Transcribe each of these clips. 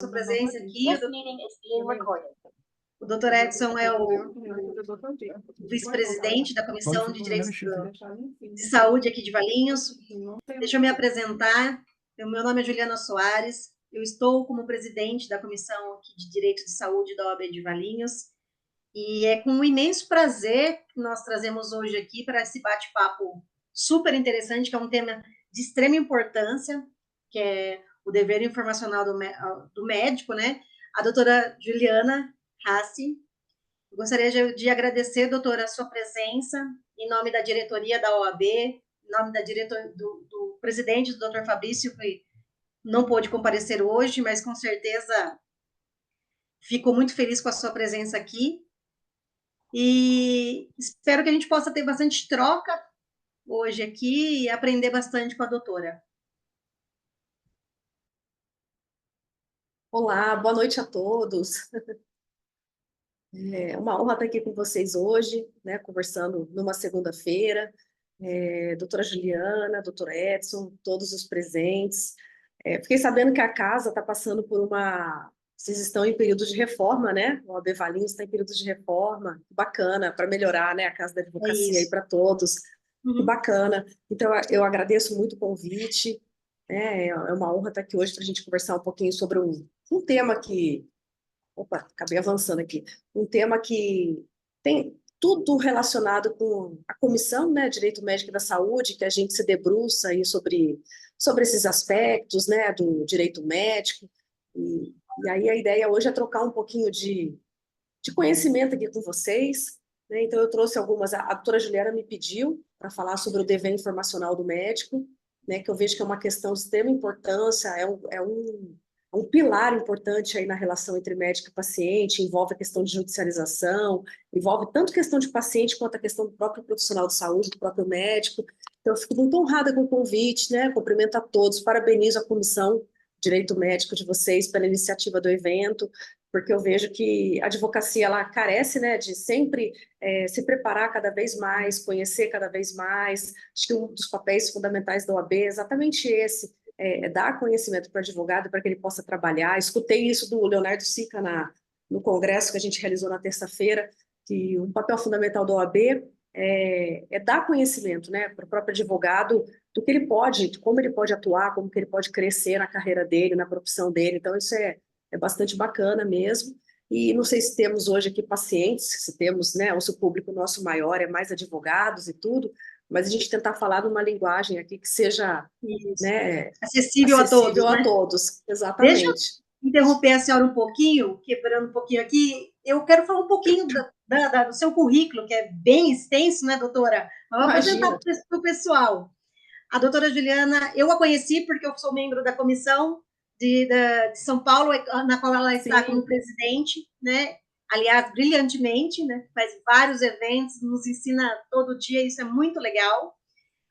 Sua presença aqui. O doutor Edson é o vice-presidente da Comissão de Direitos de Saúde aqui de Valinhos. Deixa eu me apresentar. Meu nome é Juliana Soares. Eu estou como presidente da Comissão aqui de Direitos de Saúde da OAB de Valinhos. E é com um imenso prazer que nós trazemos hoje aqui para esse bate-papo super interessante, que é um tema de extrema importância, que é o dever informacional do médico, né? A doutora Juliana Hassi. Eu gostaria de agradecer, doutora, a sua presença, em nome da diretoria da OAB, em nome do presidente, do doutor Fabrício, que não pôde comparecer hoje, mas com certeza ficou muito feliz com a sua presença aqui. E espero que a gente possa ter bastante troca hoje aqui e aprender bastante com a doutora. Olá, boa noite a todos. É uma honra estar aqui com vocês hoje, né, conversando numa segunda-feira. Doutora Juliana, doutor Edson, todos os presentes. Fiquei sabendo que a casa está passando por uma... Vocês estão em período de reforma, né? O OAB Valinhos está em período de reforma. Bacana, para melhorar, né, a Casa da Advocacia aí para todos. Que bacana. Então, eu agradeço muito o convite. É uma honra estar aqui hoje para a gente conversar um pouquinho sobre um tema que... Opa, acabei avançando aqui. Um tema que tem tudo relacionado com a Comissão, né, Direito Médico e da Saúde, que a gente se debruça aí sobre esses aspectos, né, do direito médico. E aí a ideia hoje é trocar um pouquinho de conhecimento aqui com vocês, né? Então eu trouxe algumas... A doutora Juliana me pediu para falar sobre o dever informacional do médico, né, que eu vejo que é uma questão de extrema importância, é um pilar importante aí na relação entre médico e paciente, envolve a questão de judicialização, envolve tanto a questão de paciente quanto a questão do próprio profissional de saúde, do próprio médico. Então, eu fico muito honrada com o convite, né? Cumprimento a todos, parabenizo a Comissão de Direito Médico de vocês pela iniciativa do evento, porque eu vejo que a advocacia, ela carece, né, de sempre se preparar cada vez mais, conhecer cada vez mais. Acho que um dos papéis fundamentais da OAB é exatamente esse, dar conhecimento para o advogado para que ele possa trabalhar. Escutei isso do Leonardo Sica no congresso que a gente realizou na terça-feira, que um papel fundamental da OAB é dar conhecimento, né, para o próprio advogado do que ele pode, de como ele pode atuar, como que ele pode crescer na carreira dele, na profissão dele. Então, isso é bastante bacana mesmo. E não sei se temos hoje aqui pacientes, se temos, né, ou se o público nosso maior é mais advogados e tudo, mas a gente tentar falar numa linguagem aqui que seja, né, acessível a todos, a né? todos, exatamente. Deixa eu interromper a senhora um pouquinho, quebrando um pouquinho aqui. Eu quero falar um pouquinho do seu currículo, que é bem extenso, né, doutora? Vamos apresentar para o pessoal. A doutora Juliana, eu a conheci porque eu sou membro da comissão de São Paulo, na qual ela está como presidente, né? Aliás, brilhantemente, né? Faz vários eventos, nos ensina todo dia, isso é muito legal.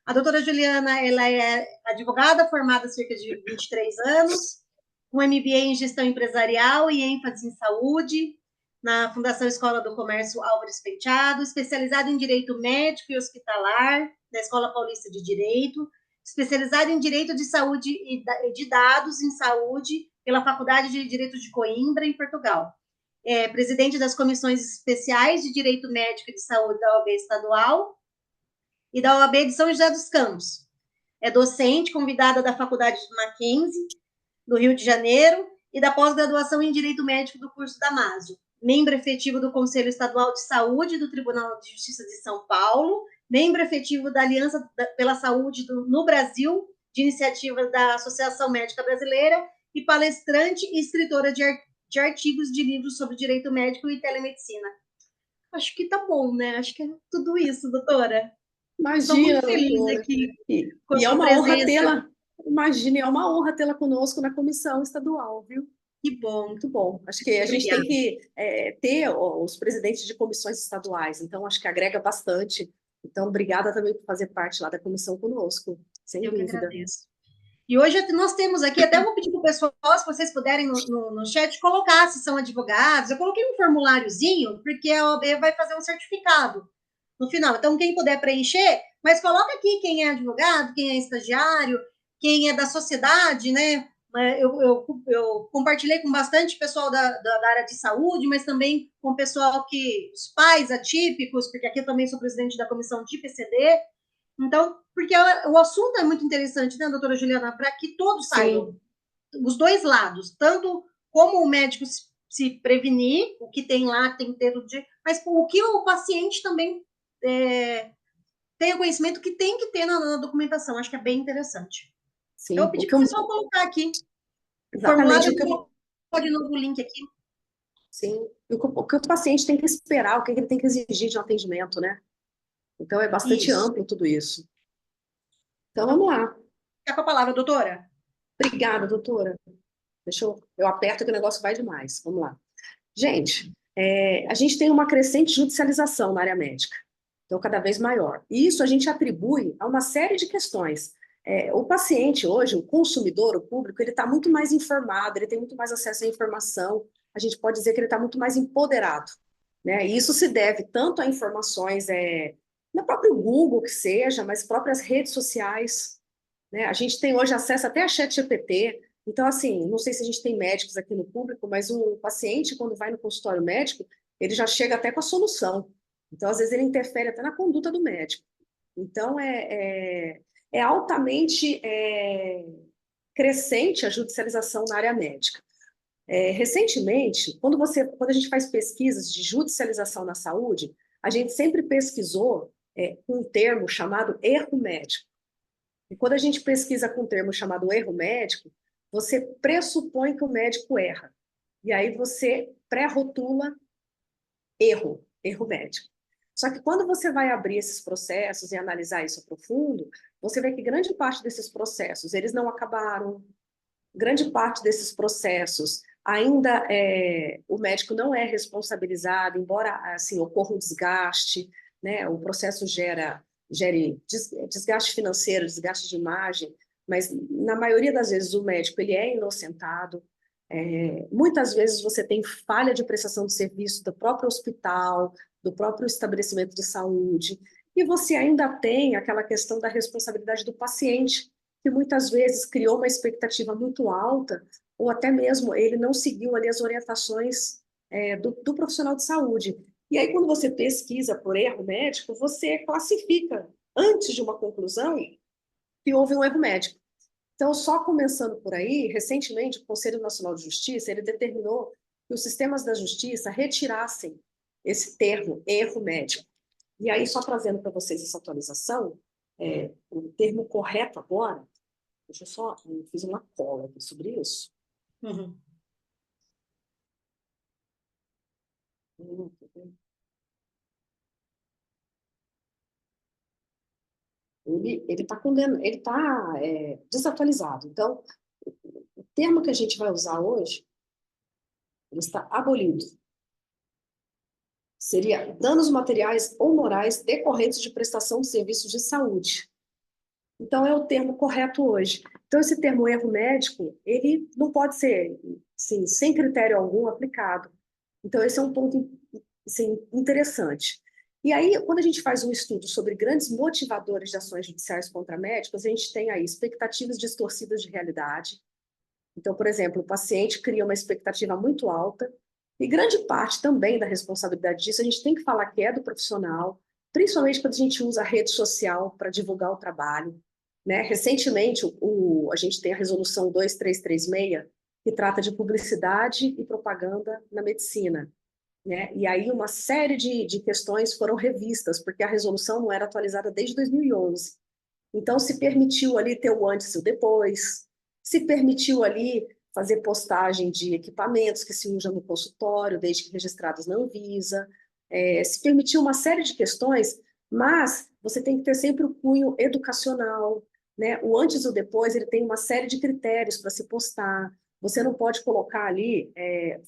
A doutora Juliana, ela é advogada formada há cerca de 23 anos, com MBA em gestão empresarial e ênfase em saúde, na Fundação Escola do Comércio Álvares Penteado, especializada em direito médico e hospitalar, da Escola Paulista de Direito, especializada em direito de saúde e de dados em saúde pela Faculdade de Direito de Coimbra, em Portugal. É presidente das comissões especiais de direito médico e de saúde da OAB estadual e da OAB de São José dos Campos. É docente, convidada da Faculdade de Mackenzie, do Rio de Janeiro, e da pós-graduação em Direito Médico do curso da MASO. Membro efetivo do Conselho Estadual de Saúde do Tribunal de Justiça de São Paulo, membro efetivo da Aliança pela Saúde no Brasil, de iniciativa da Associação Médica Brasileira, e palestrante e escritora de artigos de livros sobre direito médico e telemedicina. Acho que tá bom, né? Acho que é tudo isso, doutora. Imagina, estou muito feliz aqui com a sua presença. Imagina, é uma honra tê-la conosco na comissão estadual, viu? Que bom. Muito bom. Acho que a gente tem que ter os presidentes de comissões estaduais, então acho que agrega bastante. Então, obrigada também por fazer parte lá da comissão conosco, sem dúvida. Eu que agradeço. E hoje nós temos aqui, até vou pedir para o pessoal, se vocês puderem no chat, colocar se são advogados. Eu coloquei um formuláriozinho, porque a OAB vai fazer um certificado no final. Então, quem puder preencher, mas coloca aqui quem é advogado, quem é estagiário, quem é da sociedade, né? Eu compartilhei com bastante pessoal da área de saúde, mas também com pessoal os pais atípicos, porque aqui eu também sou presidente da comissão de PCD. Então, porque o assunto é muito interessante, né, doutora Juliana, para que todos saibam, Sim. os dois lados, tanto como o médico se prevenir, o que tem lá, tem que ter do dia, mas o que o paciente também tenha conhecimento que tem que ter na documentação. Acho que é bem interessante. Então, eu Sim, pedi para o pessoal colocar aqui o exatamente formulário, o que eu vou de novo o link aqui. sim, o que o paciente tem que esperar, o que ele tem que exigir de um atendimento, né? Então é bastante Isso. amplo tudo isso. Então Então, vamos lá. fica com a palavra, doutora. Obrigada, doutora. Eu aperto que o negócio vai demais. Vamos lá. Gente, a gente tem uma crescente judicialização na área médica, então cada vez maior. E isso a gente atribui a uma série de questões. O paciente hoje, o consumidor, o público, ele está muito mais informado, ele tem muito mais acesso à informação, a gente pode dizer que ele está muito mais empoderado, né? E isso se deve tanto a informações no próprio Google, que seja, mas próprias redes sociais, né? A gente tem hoje acesso até a ChatGPT. Então, assim, não sei se a gente tem médicos aqui no público, mas o paciente, quando vai no consultório médico, ele já chega até com a solução. Então, às vezes, ele interfere até na conduta do médico. Então, é altamente crescente a judicialização na área médica. Recentemente, quando a gente faz pesquisas de judicialização na saúde, a gente sempre pesquisou um termo chamado erro médico. E quando a gente pesquisa com um termo chamado erro médico, você pressupõe que o médico erra. E aí você pré-rotula erro médico. Só que quando você vai abrir esses processos e analisar isso a profundo, você vê que grande parte desses processos, eles não acabaram, grande parte desses processos ainda o médico não é responsabilizado, embora assim ocorra um desgaste, né? O processo gere desgaste financeiro, desgaste de imagem, mas na maioria das vezes o médico ele é inocentado. Muitas vezes você tem falha de prestação de serviço do próprio hospital, do próprio estabelecimento de saúde, e você ainda tem aquela questão da responsabilidade do paciente, que muitas vezes criou uma expectativa muito alta, ou até mesmo ele não seguiu ali as orientações do profissional de saúde. E aí, quando você pesquisa por erro médico, você classifica, antes de uma conclusão, que houve um erro médico. Então, só começando por aí, recentemente, o Conselho Nacional de Justiça, ele determinou que os sistemas da justiça retirassem esse termo, erro médico. E aí, só trazendo para vocês essa atualização, o termo correto agora, deixa eu só, eu fiz uma cola aqui sobre isso. Uhum. Ele está condenado, ele está desatualizado. Então, o termo que a gente vai usar hoje, ele está abolido. Seria danos materiais ou morais decorrentes de prestação de serviços de saúde. Então, é o termo correto hoje. Então, esse termo erro médico, ele não pode ser, sim, sem critério algum aplicado. Então, esse é um ponto assim, interessante. E aí, quando a gente faz um estudo sobre grandes motivadores de ações judiciais contra médicos, a gente tem aí expectativas distorcidas de realidade. Então, por exemplo, o paciente cria uma expectativa muito alta, e grande parte também da responsabilidade disso, a gente tem que falar que é do profissional, principalmente quando a gente usa a rede social para divulgar o trabalho. Né? Recentemente, a gente tem a resolução 2336, que trata de publicidade e propaganda na medicina. Né? E aí uma série de questões foram revistas, porque a resolução não era atualizada desde 2011. Então, se permitiu ali ter o antes e o depois, se permitiu ali fazer postagem de equipamentos que se usam no consultório, desde que registrados na Anvisa, se permitiu uma série de questões, mas você tem que ter sempre o cunho educacional, né? O antes e o depois, ele tem uma série de critérios para se postar, você não pode colocar ali,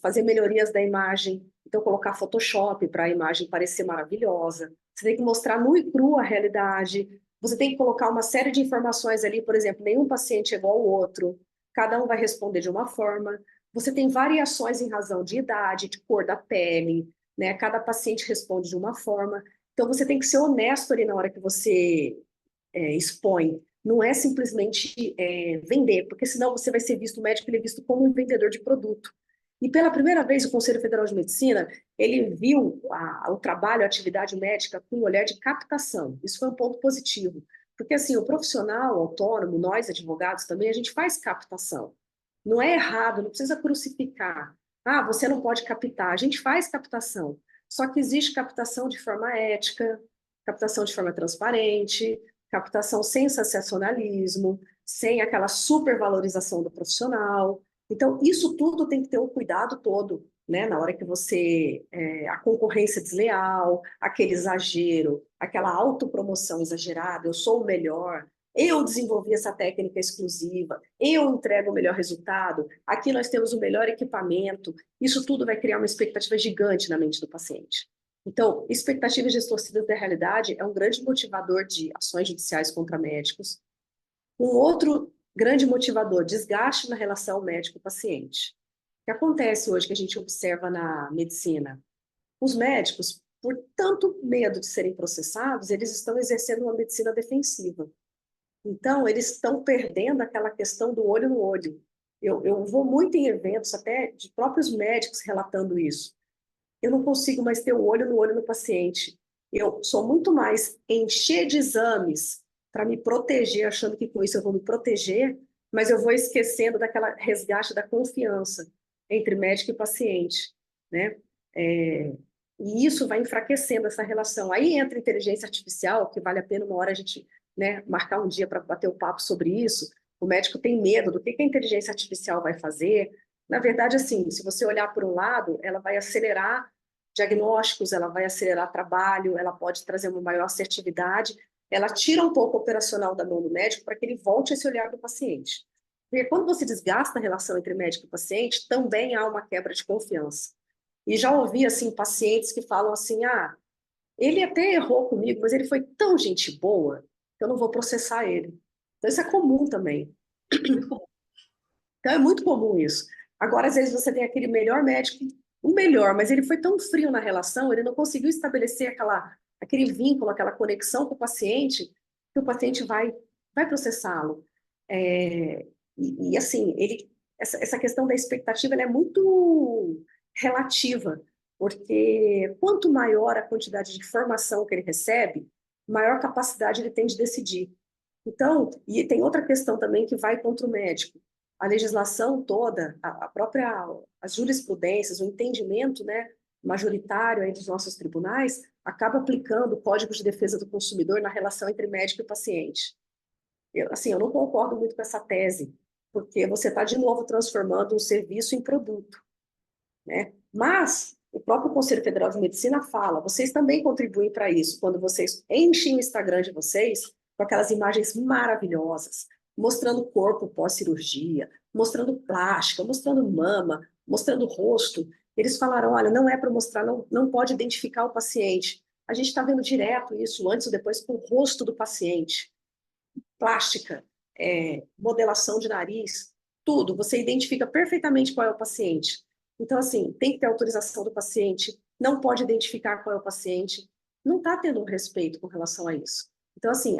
fazer melhorias da imagem, então colocar Photoshop para a imagem parecer maravilhosa, você tem que mostrar nu e cru a realidade, você tem que colocar uma série de informações ali, por exemplo, nenhum paciente é igual ao outro, cada um vai responder de uma forma. Você tem variações em razão de idade, de cor da pele, né? Cada paciente responde de uma forma. Então, você tem que ser honesto ali na hora que você expõe. não é simplesmente vender, porque senão você vai ser visto, o médico ele é visto como um vendedor de produto. E pela primeira vez o Conselho Federal de Medicina, ele viu o trabalho, a atividade médica com um olhar de captação. Isso foi um ponto positivo. Porque assim, o profissional autônomo, nós advogados também, a gente faz captação. Não é errado, não precisa crucificar. Ah, você não pode captar. A gente faz captação. Só que existe captação de forma ética, captação de forma transparente, captação sem sensacionalismo, sem aquela supervalorização do profissional. Então, isso tudo tem que ter um cuidado todo, né? Na hora que você... a concorrência desleal, aquele exagero, aquela autopromoção exagerada, eu sou o melhor, eu desenvolvi essa técnica exclusiva, eu entrego o melhor resultado, aqui nós temos o melhor equipamento, isso tudo vai criar uma expectativa gigante na mente do paciente. Então, expectativas distorcidas da realidade é um grande motivador de ações judiciais contra médicos. Um outro grande motivador, desgaste na relação médico-paciente. O que acontece hoje que a gente observa na medicina? Os médicos, por tanto medo de serem processados, eles estão exercendo uma medicina defensiva. Então, eles estão perdendo aquela questão do olho no olho. Eu vou muito em eventos, até de próprios médicos relatando isso. Eu não consigo mais ter o olho no olho no paciente. Eu sou muito mais encher de exames para me proteger, achando que com isso eu vou me proteger, mas eu vou esquecendo daquela resgate da confiança entre médico e paciente, né? E isso vai enfraquecendo essa relação. Aí entra a inteligência artificial, que vale a pena uma hora a gente, né, marcar um dia para bater o papo sobre isso. O médico tem medo do que a inteligência artificial vai fazer. Na verdade, assim, se você olhar por um lado, ela vai acelerar diagnósticos, ela vai acelerar trabalho, ela pode trazer uma maior assertividade, ela tira um pouco o operacional da mão do médico para que ele volte a esse olhar do paciente. Porque quando você desgasta a relação entre médico e paciente, também há uma quebra de confiança. E já ouvi, assim, pacientes que falam assim, ele até errou comigo, mas ele foi tão gente boa que eu não vou processar ele. Então isso é comum também. Muito bom. Então é muito comum isso. Agora, às vezes você tem aquele melhor médico, o melhor, mas ele foi tão frio na relação, ele não conseguiu estabelecer aquele vínculo, aquela conexão com o paciente, que o paciente vai processá-lo. Assim, essa questão da expectativa ela é muito relativa, porque quanto maior a quantidade de informação que ele recebe, maior capacidade ele tem de decidir. Então, e tem outra questão também que vai contra o médico. A legislação toda, a própria, as jurisprudências, o entendimento, né, majoritário entre os nossos tribunais, acaba aplicando o Código de Defesa do Consumidor na relação entre médico e paciente. Eu não concordo muito com essa tese, porque você está, de novo, transformando um serviço em produto, né? Mas o próprio Conselho Federal de Medicina fala, vocês também contribuem para isso, quando vocês enchem o Instagram de vocês com aquelas imagens maravilhosas, mostrando o corpo pós-cirurgia, mostrando plástica, mostrando mama, mostrando rosto. Eles falaram, olha, não é para mostrar, não pode identificar o paciente. A gente está vendo direto isso, antes ou depois, com o rosto do paciente. Plástica, modelação de nariz, tudo. Você identifica perfeitamente qual é o paciente. Então, assim, tem que ter autorização do paciente, não pode identificar qual é o paciente, não está tendo um respeito com relação a isso. Então, assim,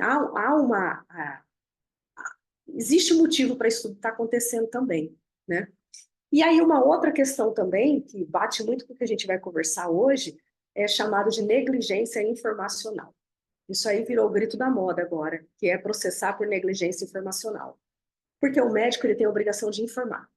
existe um motivo para isso tudo estar acontecendo também, né? E aí uma outra questão também, que bate muito com o que a gente vai conversar hoje, é chamado de negligência informacional. Isso aí virou o grito da moda agora, que é processar por negligência informacional. Porque o médico ele tem a obrigação de informar.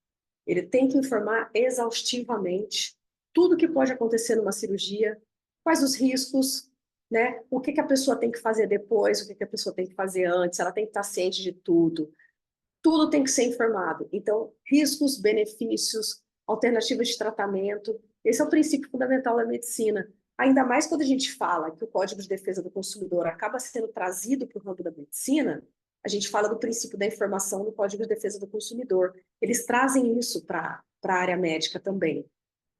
Ele tem que informar exaustivamente tudo que pode acontecer numa cirurgia, quais os riscos, né? O que a pessoa tem que fazer depois, o que a pessoa tem que fazer antes, ela tem que estar ciente de tudo. Tudo tem que ser informado. Então, riscos, benefícios, alternativas de tratamento, esse é o princípio fundamental da medicina. Ainda mais quando a gente fala que o Código de Defesa do Consumidor acaba sendo trazido para o ramo da medicina, a gente fala do princípio da informação no Código de Defesa do Consumidor. Eles trazem isso para a área médica também.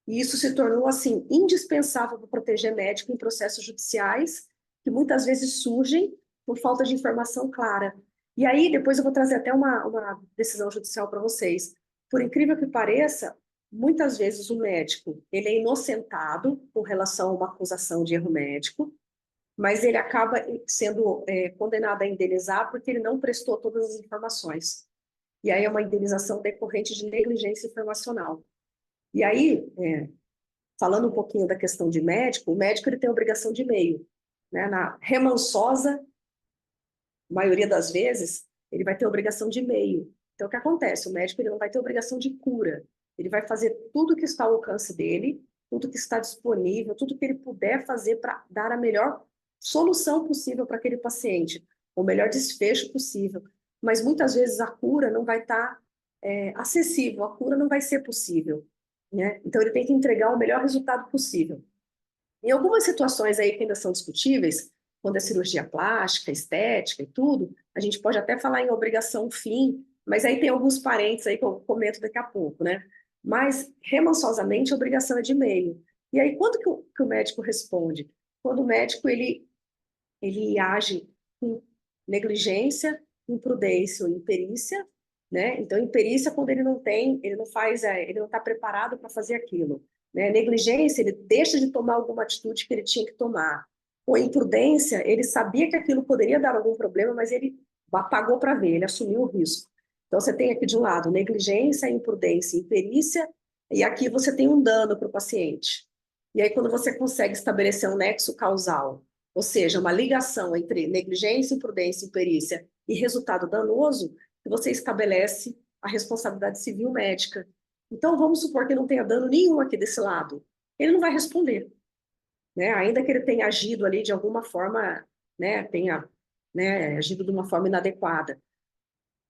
E isso se tornou, assim, indispensável para proteger médico em processos judiciais, que muitas vezes surgem por falta de informação clara. E aí, depois eu vou trazer até uma decisão judicial para vocês. Por incrível que pareça, muitas vezes o médico ele é inocentado com relação a uma acusação de erro médico, mas ele acaba sendo condenado a indenizar porque ele não prestou todas as informações. E aí é uma indenização decorrente de negligência informacional. E aí, falando um pouquinho da questão de médico, o médico ele tem obrigação de e-mail, né? Na remansosa, maioria das vezes, ele vai ter obrigação de e-mail. Então, o que acontece? O médico ele não vai ter obrigação de cura. Ele vai fazer tudo que está ao alcance dele, tudo que está disponível, tudo que ele puder fazer para dar a melhor solução possível para aquele paciente, o melhor desfecho possível. Mas muitas vezes a cura não vai estar acessível, a cura não vai ser possível, né? Então, ele tem que entregar o melhor resultado possível. Em algumas situações aí que ainda são discutíveis, quando é cirurgia plástica, estética e tudo, a gente pode até falar em obrigação fim, mas aí tem alguns parênteses aí que eu comento daqui a pouco, né? Mas, remansosamente, a obrigação é de e-mail. E aí, quando que o médico responde? Quando o médico, ele age com negligência, imprudência ou imperícia, né? Então, imperícia quando ele não tem, ele não faz, ele não está preparado para fazer aquilo, né? Negligência, ele deixa de tomar alguma atitude que ele tinha que tomar. Ou imprudência, ele sabia que aquilo poderia dar algum problema, mas ele pagou para ver, ele assumiu o risco. Então, você tem aqui de um lado negligência, imprudência, imperícia, e aqui você tem um dano para o paciente. E aí, quando você consegue estabelecer um nexo causal, ou seja, uma ligação entre negligência, imprudência, imperícia e resultado danoso, você estabelece a responsabilidade civil médica. Então, vamos supor que não tenha dano nenhum aqui desse lado. Ele não vai responder, né? Ainda que ele tenha agido ali de alguma forma, né, tenha, né, agido de uma forma inadequada.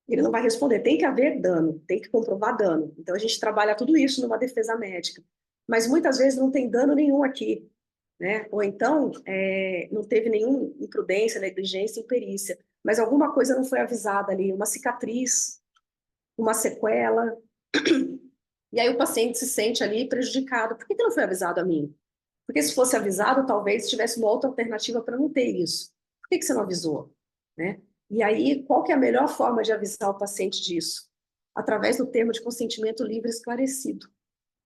Ele não vai responder. Tem que haver dano, tem que comprovar dano. Então, a gente trabalha tudo isso numa defesa médica. Mas muitas vezes não tem dano nenhum aqui, né? Ou então não teve nenhuma imprudência, negligência, imperícia, mas alguma coisa não foi avisada ali, uma cicatriz, uma sequela, e aí o paciente se sente ali prejudicado. Por que não foi avisado a mim? Porque se fosse avisado, talvez tivesse uma outra alternativa para não ter isso. Por que você não avisou? Né? E aí, qual que é a melhor forma de avisar o paciente disso? Através do termo de consentimento livre e esclarecido,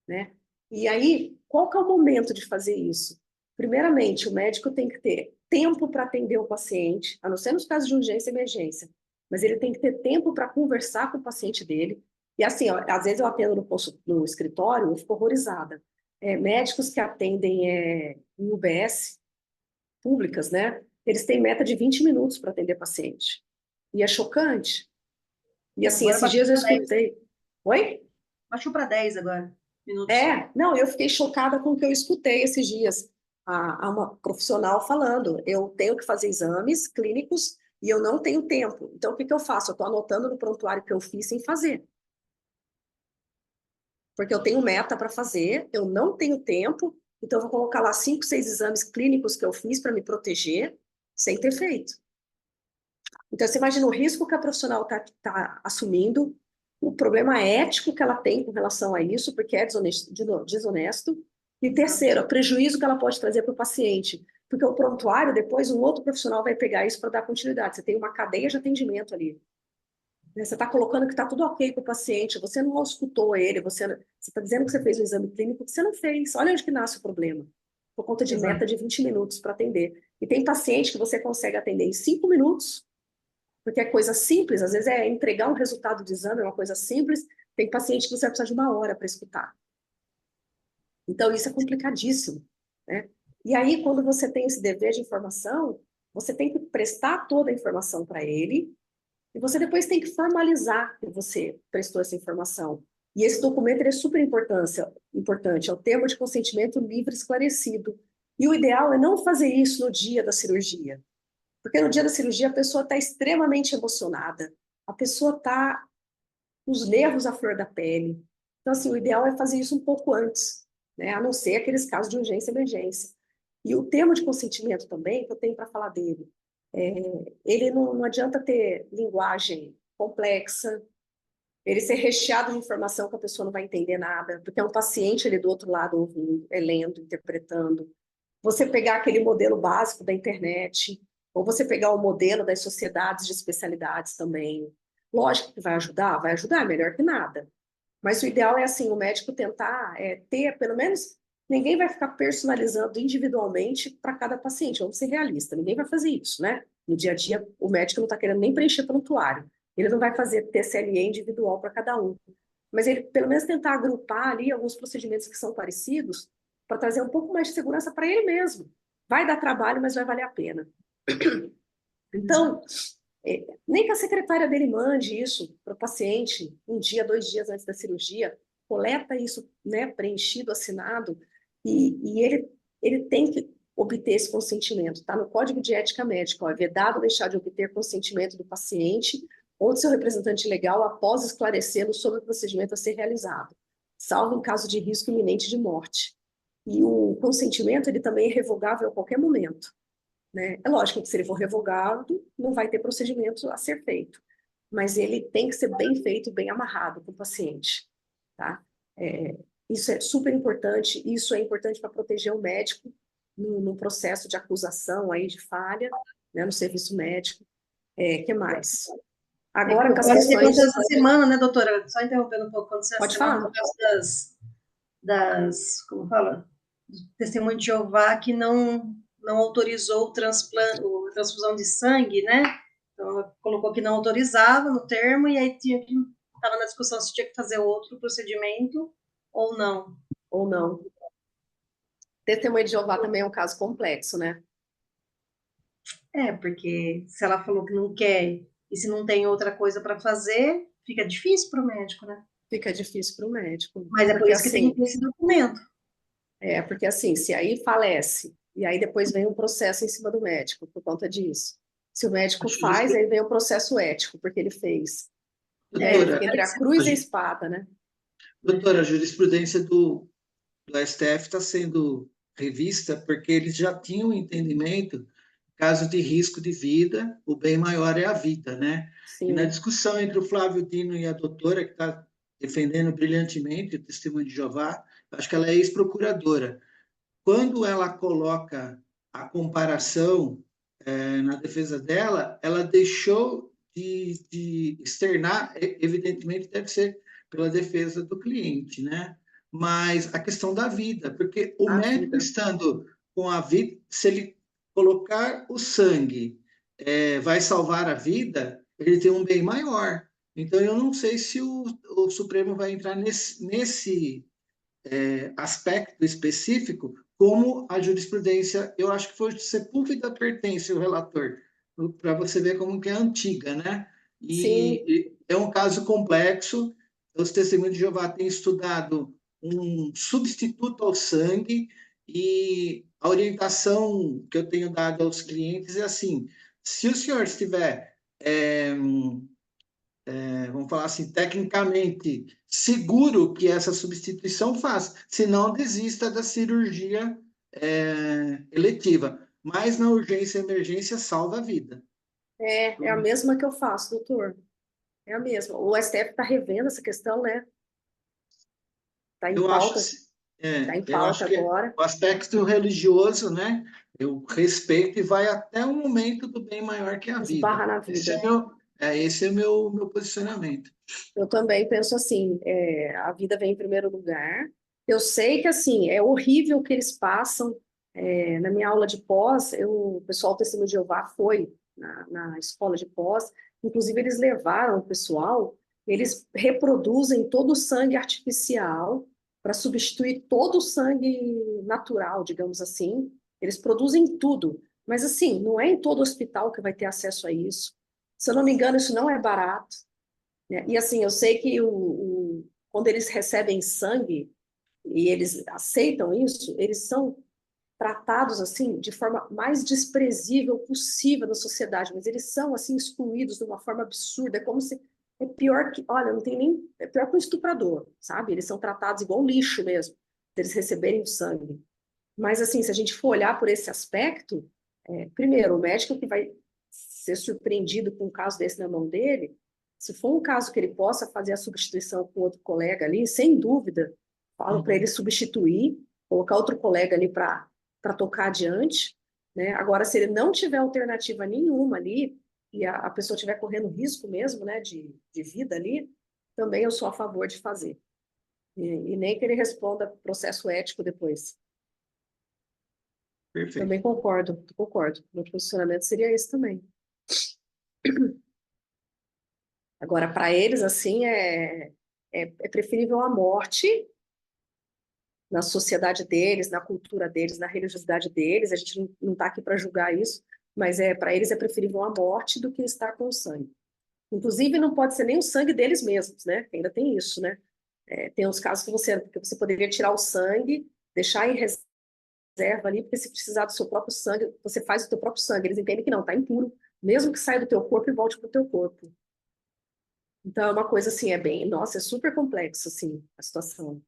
né? E aí, qual que é o momento de fazer isso? Primeiramente, o médico tem que ter tempo para atender o paciente, a não ser nos casos de urgência e emergência, mas ele tem que ter tempo para conversar com o paciente dele. E assim, ó, às vezes eu atendo no escritório, eu fico horrorizada. Médicos que atendem em UBS públicas, né? Eles têm meta de 20 minutos para atender paciente. E é chocante. E assim, Agora esses baixou dias eu para 10. escutei. Oi? Baixou para 10 agora, minutos. Não, eu fiquei chocada com o que eu escutei esses dias. A uma profissional falando, eu tenho que fazer exames clínicos e eu não tenho tempo. Então, o que eu faço? Eu estou anotando no prontuário que eu fiz sem fazer. Porque eu tenho meta para fazer, eu não tenho tempo, então eu vou colocar lá 5, 6 exames clínicos que eu fiz para me proteger, sem ter feito. Então, você imagina o risco que a profissional está assumindo, o problema ético que ela tem com relação a isso, porque é desonesto. E terceiro, o prejuízo que ela pode trazer para o paciente. Porque o prontuário, depois, um outro profissional vai pegar isso para dar continuidade. Você tem uma cadeia de atendimento ali. Né? Você está colocando que está tudo ok com o paciente, você não escutou ele, você está dizendo que você fez um exame clínico que você não fez. Olha onde que nasce o problema. Por conta de Exato. meta de 20 minutos para atender. E tem paciente que você consegue atender em 5 minutos, porque é coisa simples, às vezes entregar um resultado de exame, é uma coisa simples, tem paciente que você vai precisar de 1 hora para escutar. Então, isso é complicadíssimo, né? E aí, quando você tem esse dever de informação, você tem que prestar toda a informação para ele, e você depois tem que formalizar que você prestou essa informação. E esse documento ele é super importante, é o termo de consentimento livre e esclarecido. E o ideal é não fazer isso no dia da cirurgia. Porque no dia da cirurgia a pessoa está extremamente emocionada, a pessoa está com os nervos à flor da pele. Então, assim, o ideal é fazer isso um pouco antes, né? A não ser aqueles casos de urgência e emergência. E o termo de consentimento também, que eu tenho para falar dele, ele não adianta ter linguagem complexa, ele ser recheado de informação que a pessoa não vai entender nada, porque é um paciente ali do outro lado ouvindo, lendo, interpretando. Você pegar aquele modelo básico da internet, ou você pegar o modelo das sociedades de especialidades também. Lógico que vai ajudar melhor que nada. Mas o ideal é assim, o médico tentar ter pelo menos Ninguém vai ficar personalizando individualmente para cada paciente, vamos ser realistas, ninguém vai fazer isso, né? No dia a dia, o médico não está querendo nem preencher prontuário, ele não vai fazer TCLE individual para cada um, mas ele pelo menos tentar agrupar ali alguns procedimentos que são parecidos para trazer um pouco mais de segurança para ele mesmo. Vai dar trabalho, mas vai valer a pena. Então, nem que a secretária dele mande isso para o paciente um dia, 2 dias antes da cirurgia, coleta isso, né, preenchido, assinado, e ele tem que obter esse consentimento. Está no Código de Ética Médica, ó, é vedado deixar de obter consentimento do paciente ou do seu representante legal após esclarecê-lo sobre o procedimento a ser realizado, salvo em caso de risco iminente de morte. E o consentimento, ele também é revogável a qualquer momento. Né? É lógico que se ele for revogado, não vai ter procedimento a ser feito, mas ele tem que ser bem feito, bem amarrado com o paciente, tá? Isso é super importante, isso é importante para proteger o médico no processo de acusação aí de falha, né, no serviço médico. Que mais? Agora, com as Pode ter questões... acontecido essa semana, né, doutora? Só interrompendo um pouco, aconteceu essa Pode semana falar. no caso como fala? Testemunho de Jeová que não autorizou o transplante, a transfusão de sangue, né? Então, ela colocou que não autorizava no termo, e aí estava na discussão se tinha que fazer outro procedimento ou não. Ou não. Testemunho de Jeová também é um caso complexo, né? Porque se ela falou que não quer, e se não tem outra coisa para fazer, fica difícil para o médico, né? Fica difícil para o médico. Mas é por Porque, isso que tem que assim, ter esse documento. Porque assim, se aí falece, e aí depois vem um processo em cima do médico por conta disso. Se o médico faz, aí vem o processo ético, porque ele fez. Doutora, Fica entre a cruz e a espada, né? doutora, a jurisprudência do STF está sendo revista porque eles já tinham um entendimento, caso de risco de vida, o bem maior é a vida, né? E na Sim. discussão entre o Flávio Dino e a doutora, que está defendendo brilhantemente o testemunho de Jeová, acho que ela é ex-procuradora. Quando ela coloca a comparação na defesa dela, ela deixou de externar, evidentemente deve ser pela defesa do cliente, né? Mas a questão da vida, porque o A médico vida. estando com a vida, se ele colocar o sangue, vai salvar a vida, ele tem um bem maior. Então, eu não sei se o Supremo vai entrar nesse aspecto específico, como a jurisprudência, eu acho que foi Sepúlveda pertence o relator, para você ver como que é antiga, né? Sim. E é um caso complexo, os testemunhos de Jeová têm estudado um substituto ao sangue, e a orientação que eu tenho dado aos clientes é assim, se o senhor estiver vamos falar assim, tecnicamente seguro que essa substituição faz, se não desista da cirurgia eletiva. Mas na urgência e emergência salva a vida. É a mesma que eu faço, doutor. É a mesma. O STF está revendo essa questão, né? Está em Eu acho, pauta, tá em eu pauta acho que agora. o aspecto religioso, né? Eu respeito e vai até o momento do bem maior que a vida. Esbarra na Esse é vida. meu posicionamento. Eu também penso assim, a vida vem em primeiro lugar. Eu sei que, assim, é horrível o que eles passam. Na minha aula de pós, o pessoal do Testemunho de Jeová foi na escola de pós, inclusive eles levaram o pessoal, eles reproduzem todo o sangue artificial para substituir todo o sangue natural, digamos assim. Eles produzem tudo, mas assim, não é em todo hospital que vai ter acesso a isso. Se eu não me engano, isso não é barato, né? E assim, eu sei que quando eles recebem sangue e eles aceitam isso, eles são tratados assim de forma mais desprezível possível na sociedade, mas eles são assim excluídos de uma forma absurda, é como se é pior que, olha, não tem nem, é pior que um estuprador, sabe? Eles são tratados igual lixo mesmo, eles receberem o sangue. Mas assim, se a gente for olhar por esse aspecto, primeiro, o médico que vai ser surpreendido com um caso desse na mão dele, se for um caso que ele possa fazer a substituição com outro colega ali, sem dúvida, falo para ele substituir, colocar outro colega ali para tocar adiante, né? Agora, se ele não tiver alternativa nenhuma ali, e a pessoa estiver correndo risco mesmo, né, de vida ali, também eu sou a favor de fazer. E nem que ele responda processo ético depois. Perfeito. Também concordo. Meu posicionamento seria esse também. Agora, para eles, assim, é preferível a morte na sociedade deles, na cultura deles, na religiosidade deles. A gente não está aqui para julgar isso, mas para eles é preferível a morte do que estar com o sangue. Inclusive, não pode ser nem o sangue deles mesmos, né? Ainda tem isso, né? Tem uns casos que você poderia tirar o sangue, deixar em reserva ali, porque se precisar do seu próprio sangue, você faz o teu próprio sangue. Eles entendem que não, está impuro, mesmo que saia do teu corpo e volte para o teu corpo. Então, é uma coisa assim, nossa, é super complexo, assim, a situação.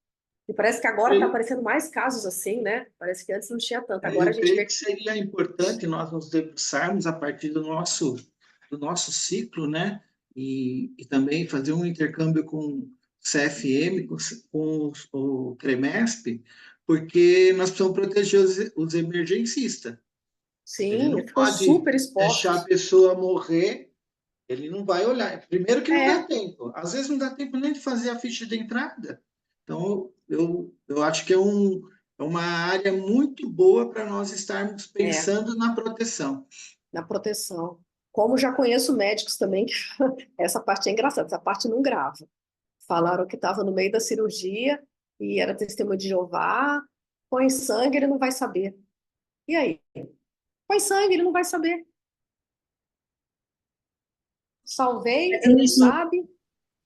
E parece que agora está aparecendo mais casos assim, né? Parece que antes não tinha tanto. Agora a Eu gente creio vê que seria importante nós nos debruçarmos a partir do nosso ciclo, né? E também fazer um intercâmbio com o CFM, com o CREMESP, porque nós precisamos proteger os emergencistas. Ele sim, não ficam pode super deixar a expostos. pessoa morrer, ele não vai olhar. Primeiro que não dá É, tempo. Às vezes não dá tempo nem de fazer a ficha de entrada. Então, eu acho que é uma área muito boa para nós estarmos é, pensando na proteção. na proteção. Como já conheço médicos também, que essa parte é engraçada, essa parte não grava. Falaram que estava no meio da cirurgia e era testemunho de Jeová, põe sangue, ele não vai saber. E aí? Põe sangue, ele não vai saber. Salvei, ele não sabe,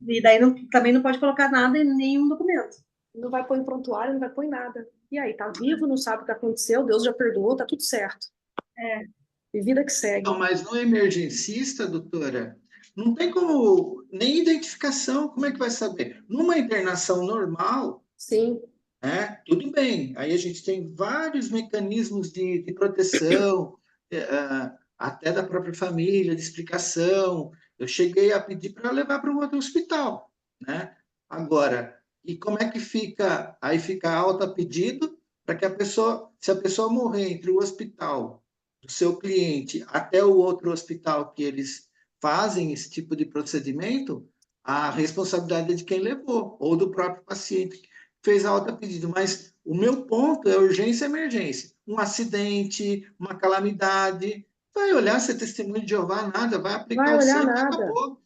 E daí também não pode colocar nada em nenhum documento. não vai pôr em prontuário, não vai pôr em nada. E aí, tá vivo, não sabe o que aconteceu, Deus já perdoou, tá tudo certo. É. E vida que Não, segue. mas no emergencista, doutora, não tem como, nem identificação, como é que vai saber? Numa internação normal, Sim, né? Tudo bem. Aí a gente tem vários mecanismos de proteção, até da própria família, de explicação. Eu cheguei a pedir para levar para um outro hospital, né? Agora, e como é que fica? Aí fica alta pedido para que a pessoa, se a pessoa morrer entre o hospital do seu cliente até o outro hospital que eles fazem esse tipo de procedimento, a responsabilidade é de quem levou, ou do próprio paciente fez a alta pedido, mas o meu ponto é urgência e emergência. Um acidente, uma calamidade, vai olhar se é testemunho de Jeová, nada, vai aplicar vai o olhar sangue e nada. acabou.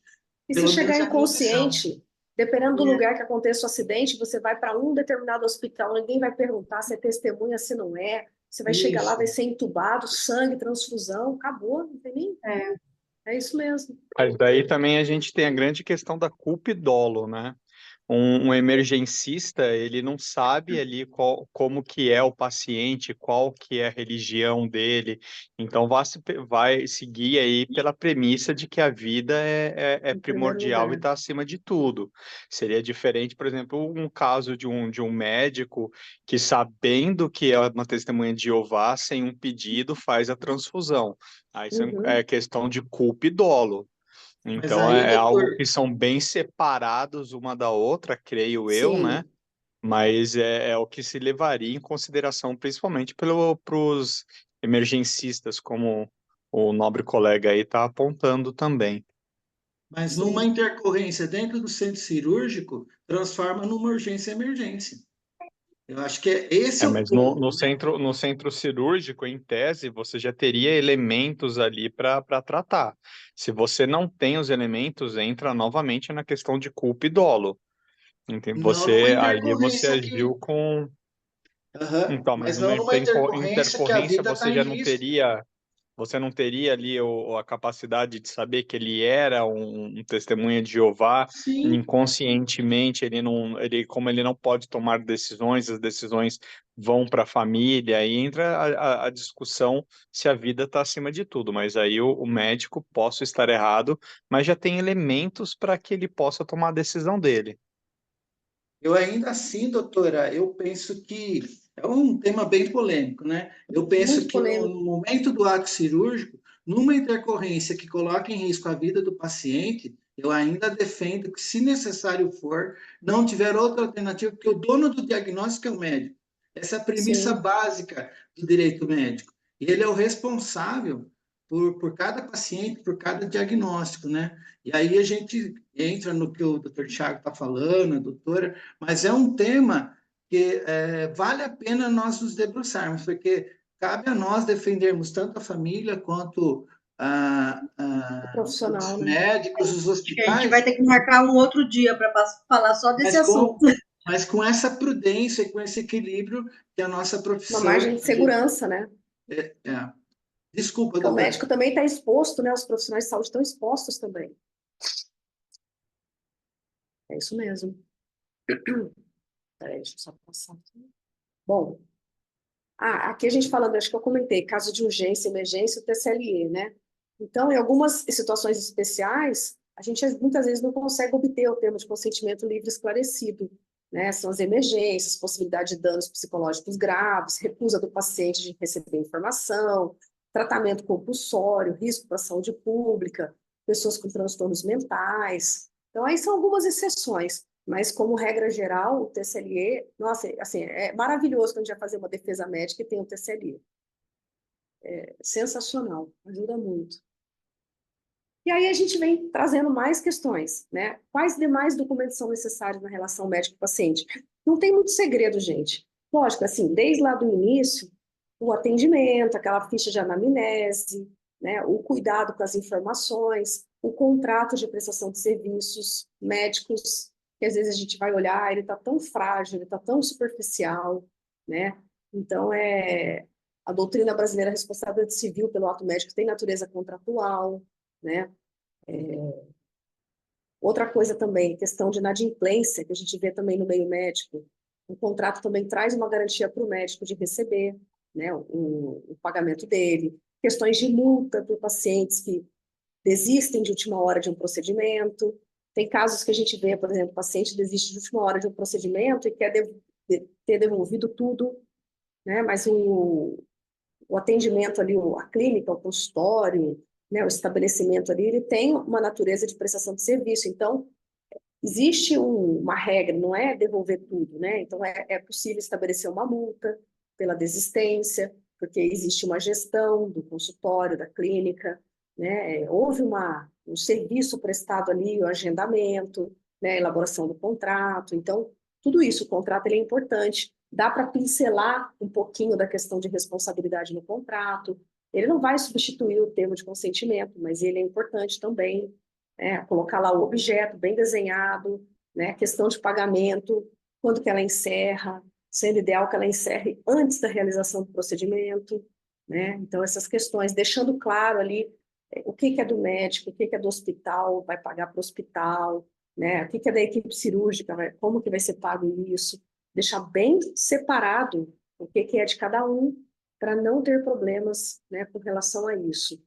E se Pelo chegar menos é a minha visão. inconsciente, dependendo do É. lugar que aconteça o acidente, você vai para um determinado hospital, ninguém vai perguntar se é testemunha, se não é. Você vai chegar lá, Isso. vai ser entubado, sangue, transfusão, acabou, não tem nem. É. É isso mesmo. Mas daí também a gente tem a grande questão da culpa e dolo, né? Um emergencista, ele não sabe ali como que é o paciente, qual que é a religião dele, então vai seguir aí pela premissa de que a vida é Em primeiro primordial e lugar. está acima de tudo. Seria diferente, por exemplo, um caso de um médico que, sabendo que é uma testemunha de Jeová, sem um pedido, faz a transfusão. Aí isso é Uhum. questão de culpa e dolo. Mas Então aí, é algo doutor, que são bem separados uma da outra, creio eu, né? Sim. Mas é o que se levaria em consideração, principalmente para os emergencistas, como o nobre colega aí está apontando também. mas numa Sim. intercorrência dentro do centro cirúrgico, transforma numa urgência e emergência. Eu acho que esse é o Mas no ponto, né? centro, no centro cirúrgico, em tese, você já teria elementos ali para tratar. Se você não tem os elementos, entra novamente na questão de culpa e dolo. Entende? Não numa Você intercorrência agiu que. com. Aham, Então, mas mas numa não numa intercorrência que a intercorrência vida está em risco. você não teria ali a capacidade de saber que ele era um testemunha de Jeová, Sim, inconscientemente como ele não pode tomar decisões, as decisões vão para a família, e entra a discussão se a vida está acima de tudo, mas aí o médico possa estar errado, mas já tem elementos para que ele possa tomar a decisão dele. eu ainda assim, doutora, eu penso que é um tema bem polêmico, né? Eu penso Muito que polêmico. no momento do ato cirúrgico, numa intercorrência que coloca em risco a vida do paciente, eu ainda defendo que, se necessário for, não tiver outra alternativa, porque o dono do diagnóstico é o médico. Essa é a premissa Sim. básica do direito médico. E ele é o responsável por cada paciente, por cada diagnóstico, né? E aí a gente entra no que o doutor Tiago está falando, a doutora, mas é um tema que vale a pena nós nos debruçarmos, porque cabe a nós defendermos tanto a família quanto O profissional, os né? médicos, os A gente hospitais, vai ter que marcar um outro dia para falar só desse assunto. mas com essa prudência e com esse equilíbrio que a nossa Uma profissão... margem de segurança, né? Desculpa, Porque o doutora. médico também está exposto, né? Os profissionais de saúde estão expostos também. É isso mesmo. Peraí, deixa eu só passar aqui. Bom, aqui a gente falando, acho que eu comentei, caso de urgência, emergência, o TCLE, né? Então, em algumas situações especiais, a gente muitas vezes não consegue obter o termo de consentimento livre esclarecido, né? São as emergências, possibilidade de danos psicológicos graves, recusa do paciente de receber informação, tratamento compulsório, risco para a saúde pública, pessoas com transtornos mentais. Então, aí são algumas exceções. Mas, como regra geral, o TCLE, nossa, assim, é maravilhoso quando a gente vai fazer uma defesa médica e tem o TCLE. É sensacional, ajuda muito. E aí a gente vem trazendo mais questões, né? Quais demais documentos são necessários na relação médico-paciente? Não tem muito segredo, gente. Lógico, assim, desde lá do início, o atendimento, aquela ficha de anamnese, né? O cuidado com as informações, o contrato de prestação de serviços médicos, que às vezes a gente vai olhar, ele está tão frágil, ele está tão superficial, né? Então, a doutrina brasileira da responsabilidade civil pelo ato médico tem natureza contratual, né? Outra coisa também, questão de inadimplência, que a gente vê também no meio médico. O contrato também traz uma garantia para o médico de receber, né, o pagamento dele. Questões de multa para pacientes que desistem de última hora de um procedimento. Tem casos que a gente vê, por exemplo, o paciente desiste de última hora de um procedimento e quer ter devolvido tudo, né, mas o atendimento ali, a clínica, o consultório, né, o estabelecimento ali, ele tem uma natureza de prestação de serviço. Então, existe uma regra, não é devolver tudo, né? Então, é possível estabelecer uma multa pela desistência, porque existe uma gestão do consultório, da clínica, né? Houve um serviço prestado ali, o agendamento, né? A elaboração do contrato. Então, tudo isso, o contrato ele é importante. Dá para pincelar um pouquinho da questão de responsabilidade no contrato. Ele não vai substituir o termo de consentimento, mas ele é importante também, colocar lá o objeto bem desenhado, né? Questão de pagamento, quando que ela encerra, sendo ideal que ela encerre antes da realização do procedimento, né? Então, essas questões, deixando claro ali o que é do médico, o que é do hospital, vai pagar para o hospital, né? O que é da equipe cirúrgica, como que vai ser pago isso, deixar bem separado o que é de cada um, para não ter problemas, né, com relação a isso.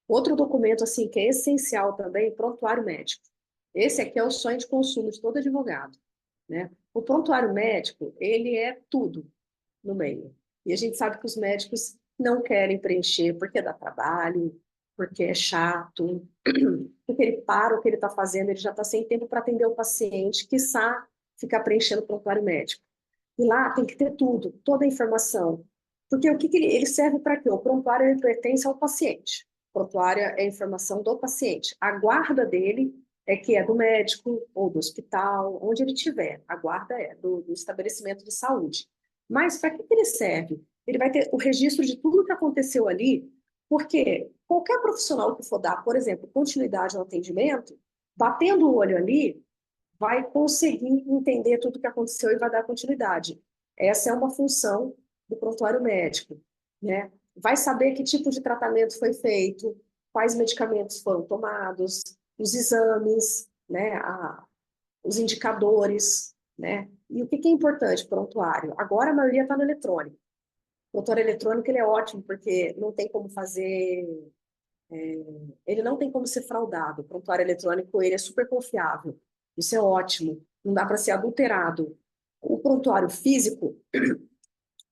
Outro documento assim que é essencial também, prontuário médico. Esse aqui é o sonho de consumo de todo advogado, né? O prontuário médico, ele é tudo no meio. E a gente sabe que os médicos não querem preencher porque dá trabalho, porque é chato, porque ele para o que ele está fazendo, ele já está sem tempo para atender o paciente, quiçá ficar preenchendo o prontuário médico. E lá tem que ter tudo, toda a informação. Porque o que ele serve para quê? O prontuário ele pertence ao paciente. O prontuário é a informação do paciente. A guarda dele é que é do médico ou do hospital, onde ele estiver. A guarda é do estabelecimento de saúde. Mas para que ele serve? Ele vai ter o registro de tudo que aconteceu ali, porque qualquer profissional que for dar, por exemplo, continuidade ao atendimento, batendo o olho ali, vai conseguir entender tudo o que aconteceu e vai dar continuidade. Essa é uma função do prontuário médico, né? Vai saber que tipo de tratamento foi feito, quais medicamentos foram tomados, os exames, né? Os indicadores, né? E o que é importante, prontuário? Agora a maioria está no eletrônico. O prontuário eletrônico ele é ótimo porque não tem como fazer, ele não tem como ser fraudado. O prontuário eletrônico ele é super confiável. Isso é ótimo. Não dá para ser adulterado. O prontuário físico,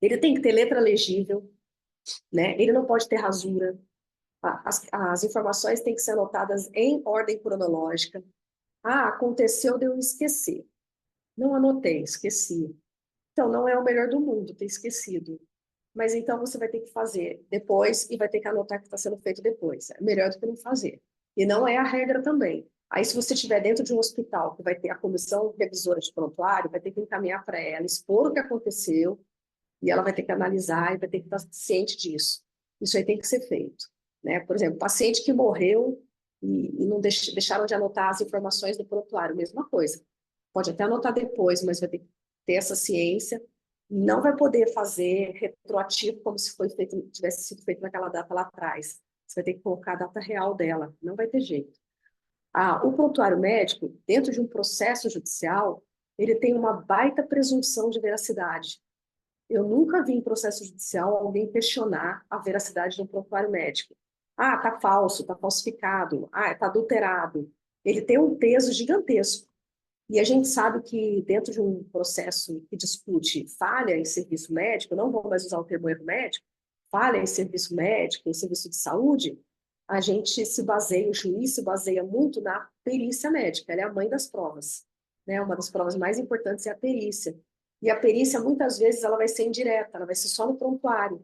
ele tem que ter letra legível, né? Ele não pode ter rasura. As informações têm que ser anotadas em ordem cronológica. Aconteceu de eu esquecer. Não anotei, esqueci. Então, não é o melhor do mundo ter esquecido. mas então você vai ter que fazer depois e vai ter que anotar que está sendo feito depois. É melhor do que não fazer. E não é a regra também. Aí, se você estiver dentro de um hospital que vai ter a comissão revisora de prontuário, vai ter que encaminhar para ela, expor o que aconteceu, e ela vai ter que analisar e vai ter que estar ciente disso. Isso aí tem que ser feito. Né? Por exemplo, paciente que morreu e não deixaram de anotar as informações do prontuário, mesma coisa. Pode até anotar depois, mas vai ter que ter essa ciência. Não vai poder fazer retroativo como se foi feito, tivesse sido feito naquela data lá atrás. Você vai ter que colocar a data real dela. Não vai ter jeito. O prontuário médico, dentro de um processo judicial, ele tem uma baita presunção de veracidade. Eu nunca vi em processo judicial alguém questionar a veracidade de um prontuário médico. Tá falso, tá falsificado, tá adulterado. Ele tem um peso gigantesco. E a gente sabe que dentro de um processo que discute falha em serviço médico, não vou mais usar o termo erro médico, falha em serviço médico, em serviço de saúde, a gente se baseia, o juiz se baseia muito na perícia médica, ela é a mãe das provas. Né? Uma das provas mais importantes é a perícia. E a perícia, muitas vezes, ela vai ser indireta, ela vai ser só no prontuário.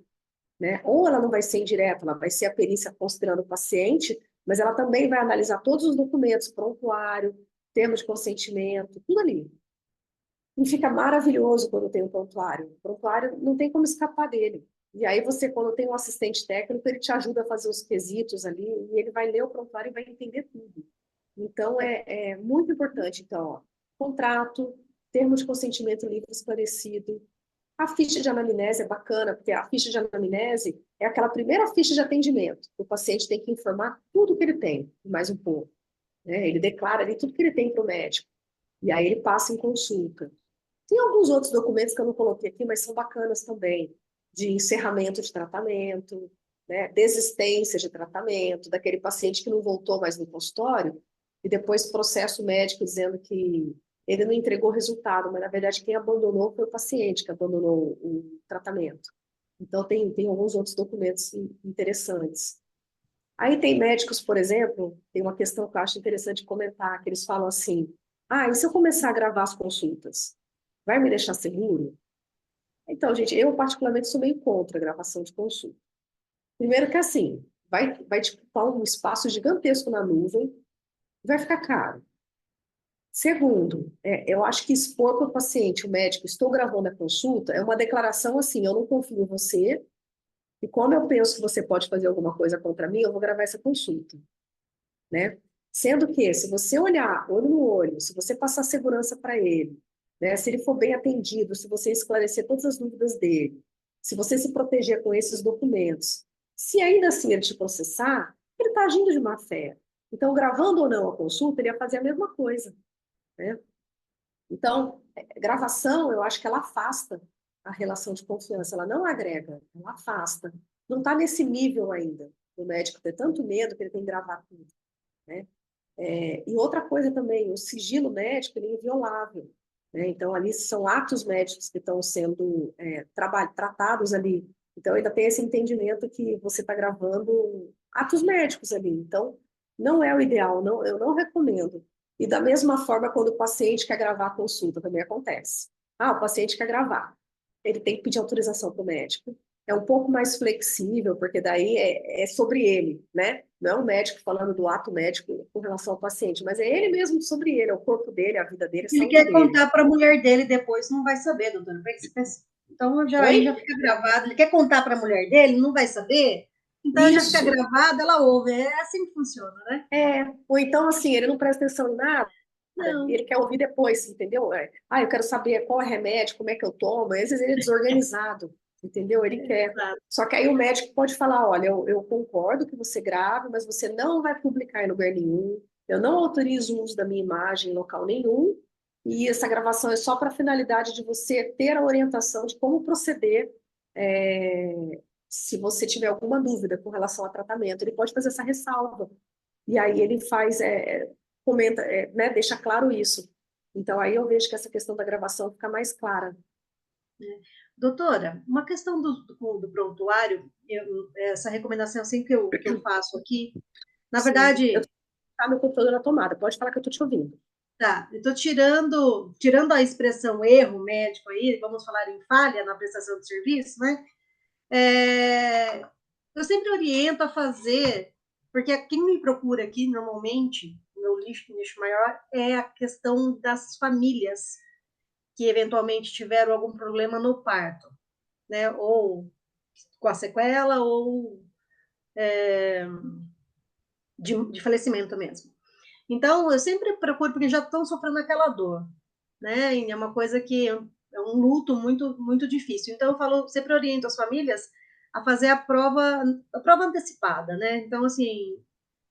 Né? Ou ela não vai ser indireta, ela vai ser a perícia considerando o paciente, mas ela também vai analisar todos os documentos, prontuário, termos de consentimento, tudo ali. E fica maravilhoso quando tem um prontuário. O prontuário não tem como escapar dele. E aí você, quando tem um assistente técnico, ele te ajuda a fazer os quesitos ali, e ele vai ler o prontuário e vai entender tudo. Então, é muito importante. Então, contrato, termo de consentimento livre esclarecido. A ficha de anamnese é bacana, porque a ficha de anamnese é aquela primeira ficha de atendimento. O paciente tem que informar tudo que ele tem, mais um pouco. Né? Ele declara ali tudo que ele tem para o médico. E aí ele passa em consulta. Tem alguns outros documentos que eu não coloquei aqui, mas são bacanas também, de encerramento de tratamento, né? Desistência de tratamento, daquele paciente que não voltou mais no consultório, e depois processo médico dizendo que ele não entregou resultado, mas na verdade quem abandonou foi o paciente que abandonou o tratamento. Então tem alguns outros documentos interessantes. Aí tem médicos, por exemplo, tem uma questão que eu acho interessante comentar, que eles falam assim, e se eu começar a gravar as consultas, vai me deixar seguro? Então, gente, eu particularmente sou meio contra a gravação de consulta. Primeiro que assim, vai te ocupar um espaço gigantesco na nuvem, vai ficar caro. Segundo, eu acho que expor para o paciente, o médico, estou gravando a consulta, é uma declaração assim, eu não confio em você, e como eu penso que você pode fazer alguma coisa contra mim, eu vou gravar essa consulta. Né? Sendo que, se você olhar olho no olho, se você passar segurança para ele, né? Se ele for bem atendido, se você esclarecer todas as dúvidas dele, se você se proteger com esses documentos, se ainda assim ele te processar, ele está agindo de má fé. Então, gravando ou não a consulta, ele ia fazer a mesma coisa. Né? Então, gravação, eu acho que ela afasta a relação de confiança, ela não agrega, ela afasta. Não está nesse nível ainda. O médico tem tanto medo que ele tem que gravar tudo. Né? E outra coisa também, o sigilo médico ele é inviolável. Né? Então, ali são atos médicos que estão sendo tratados ali. Então, ainda tem esse entendimento que você está gravando atos médicos ali. Então, não é o ideal, não, eu não recomendo. E da mesma forma, quando o paciente quer gravar a consulta, também acontece. O paciente quer gravar. Ele tem que pedir autorização para o médico. É um pouco mais flexível, porque daí é sobre ele, né? Não é o médico falando do ato médico com relação ao paciente, mas é ele mesmo sobre ele, é o corpo dele, a vida dele, a ele saúde quer dele. contar para a mulher dele depois, não vai saber, doutora. Então, aí já fica gravado. Ele quer contar para a mulher dele, não vai saber? Então, já fica gravado, ela ouve. É assim que funciona, né? Ou então, assim, ele não presta atenção em nada, não. Ele quer ouvir depois, entendeu? Eu quero saber qual é o remédio, como é que eu tomo. Às vezes ele é desorganizado, entendeu? Ele quer. Exato. Só que aí o médico pode falar, olha, eu concordo que você grave, mas você não vai publicar em lugar nenhum, eu não autorizo o uso da minha imagem em local nenhum, e essa gravação é só para a finalidade de você ter a orientação de como proceder se você tiver alguma dúvida com relação ao tratamento. Ele pode fazer essa ressalva. E aí ele faz, comenta, né, deixa claro isso. Então, aí eu vejo que essa questão da gravação fica mais clara. Doutora, uma questão do prontuário, essa recomendação assim que eu faço aqui, na verdade... Tá meu computador na tomada, pode falar que eu estou te ouvindo. Tá, eu estou tirando a expressão erro médico aí, vamos falar em falha na prestação de serviço, né? Eu sempre oriento a fazer, porque quem me procura aqui, normalmente, o meu nicho maior, é a questão das famílias que eventualmente tiveram algum problema no parto, né? Ou com a sequela, ou de falecimento mesmo. Então, eu sempre procuro, porque já estão sofrendo aquela dor, né? E é uma coisa que é um luto muito, muito difícil. Então, eu falo, sempre oriento as famílias a fazer a prova antecipada, né? Então, assim,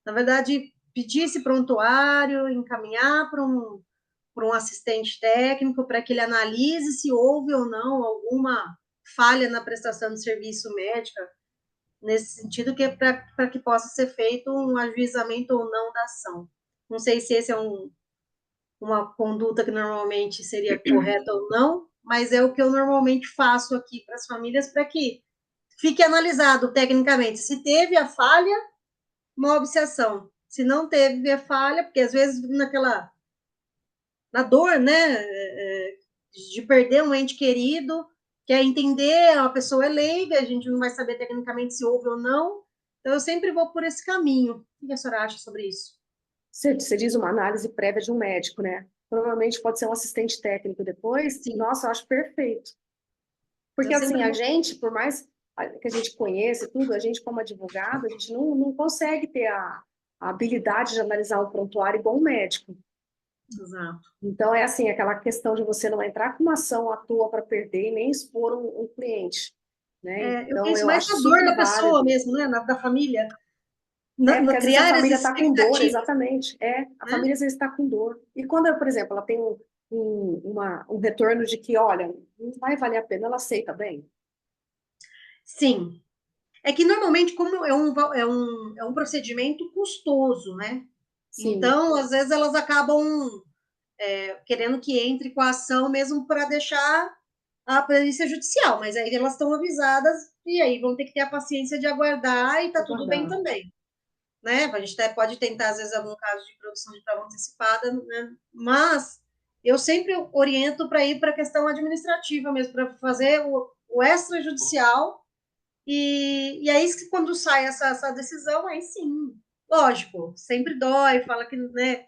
na verdade, pedir esse prontuário, encaminhar para um assistente técnico para que ele analise se houve ou não alguma falha na prestação de serviço médica, nesse sentido, que é para que possa ser feito um ajuizamento ou não da ação. Não sei se esse é uma conduta que normalmente seria correta ou não, mas é o que eu normalmente faço aqui para as famílias, para que fique analisado tecnicamente se teve a falha, uma obsessão. Se não teve a falha, porque às vezes na dor, né, de perder um ente querido, quer entender, a pessoa é leiga, a gente não vai saber tecnicamente se houve ou não. Então, eu sempre vou por esse caminho. O que a senhora acha sobre isso? Você diz uma análise prévia de um médico, né? Provavelmente pode ser um assistente técnico depois. Sim, Nossa, eu acho perfeito. eu Porque, assim, sempre a vou. gente, por mais que a gente conheça tudo, a gente, como advogado, a gente não consegue ter a habilidade de analisar um prontuário igual um médico. Exato. Então, é assim, aquela questão de você não entrar com uma ação à toa para perder e nem expor um cliente, né? Eu Então, penso eu mais acho na dor super da pessoa válido. mesmo, né? Da família. É, porque às vezes a Criar as família está com dor, expectativas, exatamente. É, a né? família às vezes está com dor. E quando, por exemplo, ela tem um retorno de que, olha, não vai valer a pena, ela aceita bem. Sim. É que normalmente, como é um procedimento custoso, né? Sim, Então, às vezes, elas acabam querendo que entre com a ação mesmo para deixar a perícia judicial, mas aí elas estão avisadas e aí vão ter que ter a paciência de aguardar e tá vou tudo bem guardar. também, né? A gente até pode tentar, às vezes, algum caso de produção de prova antecipada, né? Mas eu sempre oriento para ir para a questão administrativa mesmo, para fazer o extrajudicial e aí, quando sai essa decisão, aí sim, lógico, sempre dói, fala que, né?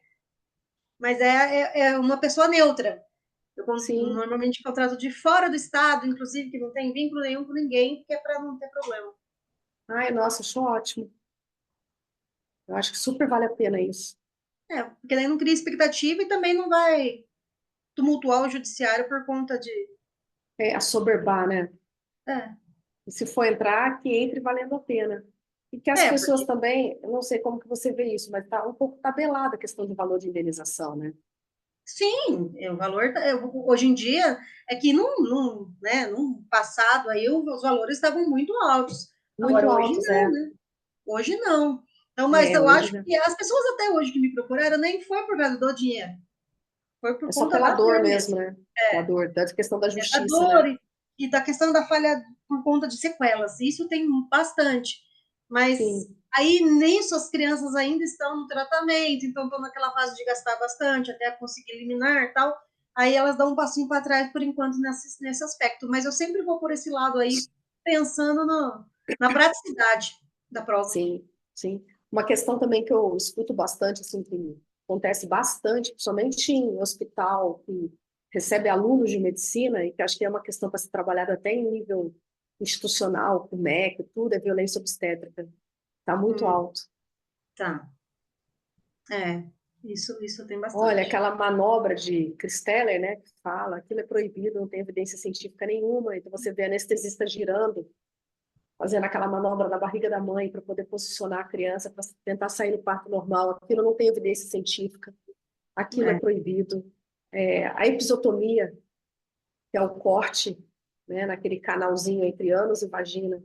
Mas é uma pessoa neutra. Eu Sim. normalmente contrato de fora do estado, inclusive, que não tem vínculo nenhum com ninguém, que é para não ter problema. Ai, nossa, acho ótimo. Eu acho que super vale a pena isso. Porque daí não cria expectativa e também não vai tumultuar o judiciário por conta de. É, assoberbar, né? É, E se for entrar, que entre valendo a pena. E que as pessoas porque também, eu não sei como que você vê isso, mas está um pouco tabelada a questão do valor de indenização, né? sim, o valor, hoje em dia, é que né, num passado aí os valores estavam muito altos. Muito Agora, hoje altos, não, é. né? Hoje não. Então, mas É, eu hoje acho já. que as pessoas até hoje que me procuraram nem foi por causa do dinheiro, foi por É só conta pela da dor dor mesmo, mesmo. né? Da dor, da questão da Da justiça, dor né? e da questão da falha por conta de sequelas. Isso tem bastante. Mas Sim, aí nisso as crianças ainda estão no tratamento, então estão naquela fase de gastar bastante até conseguir eliminar e tal. Aí elas dão um passinho para trás por enquanto nesse aspecto. Mas eu sempre vou por esse lado aí, pensando na praticidade da prova. sim, sim. Uma questão também que eu escuto bastante, assim, que acontece bastante, principalmente em hospital que recebe alunos de medicina, e que acho que é uma questão para ser trabalhada até em nível institucional, com MEC, tudo, é violência obstétrica. Está muito Hum, alto. tá. É, isso tem Olha, bastante. aquela manobra de Christeller, né, que fala, aquilo é proibido, não tem evidência científica nenhuma, então você vê anestesista girando, fazendo aquela manobra na barriga da mãe para poder posicionar a criança para tentar sair do parto normal, aquilo não tem evidência científica, aquilo é É. proibido. É, a episiotomia, que é o corte, né, naquele canalzinho entre ânus e vagina,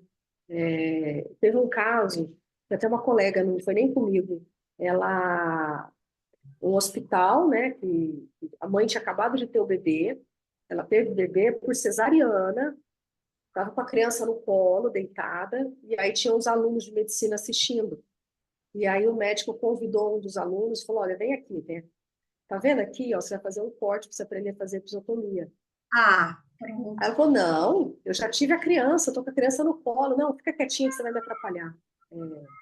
teve um caso, que até uma colega, não foi nem comigo, ela um hospital, né, que a mãe tinha acabado de ter o bebê, ela teve o bebê por cesariana, estava com a criança no colo, deitada, e aí tinha uns alunos de medicina assistindo. E aí o médico convidou um dos alunos e falou, olha, vem aqui, né? Tá vendo aqui, ó, você vai fazer um corte para você aprender a fazer episiotomia. Ah, Pronto. Aí ela falou, não, eu já tive a criança, eu tô com a criança no colo. Não, fica quietinha que você vai me atrapalhar.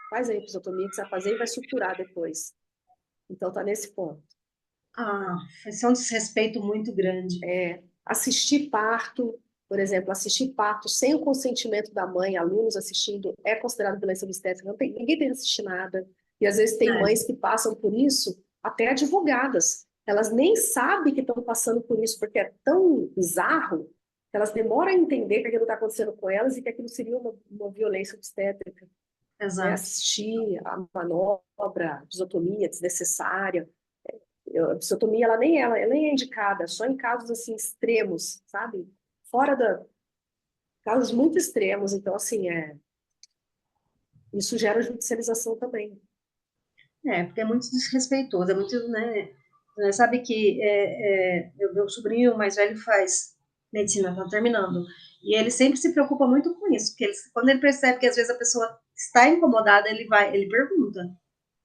Faz aí a episiotomia que você vai fazer e vai suturar depois. Então tá nesse ponto. Isso é um desrespeito muito grande. Assistir parto, por exemplo, assistir parto sem o consentimento da mãe, alunos assistindo, é considerado violência obstétrica. Ninguém tem que assistir nada. E às vezes tem mães que passam por isso, até advogadas. Elas nem sabem que estão passando por isso, porque é tão bizarro que elas demoram a entender que aquilo está acontecendo com elas e que aquilo seria uma violência obstétrica. Exato. Assistir a manobra, disotomia desnecessária. A episiotomia, ela nem é indicada, só em casos assim extremos, sabe? Casos muito extremos, então assim, isso gera judicialização também. Porque é muito desrespeitoso, é muito, né? Sabe que meu sobrinho mais velho faz medicina, está terminando, e ele sempre se preocupa muito com isso, porque quando ele percebe que às vezes a pessoa está incomodada, ele pergunta,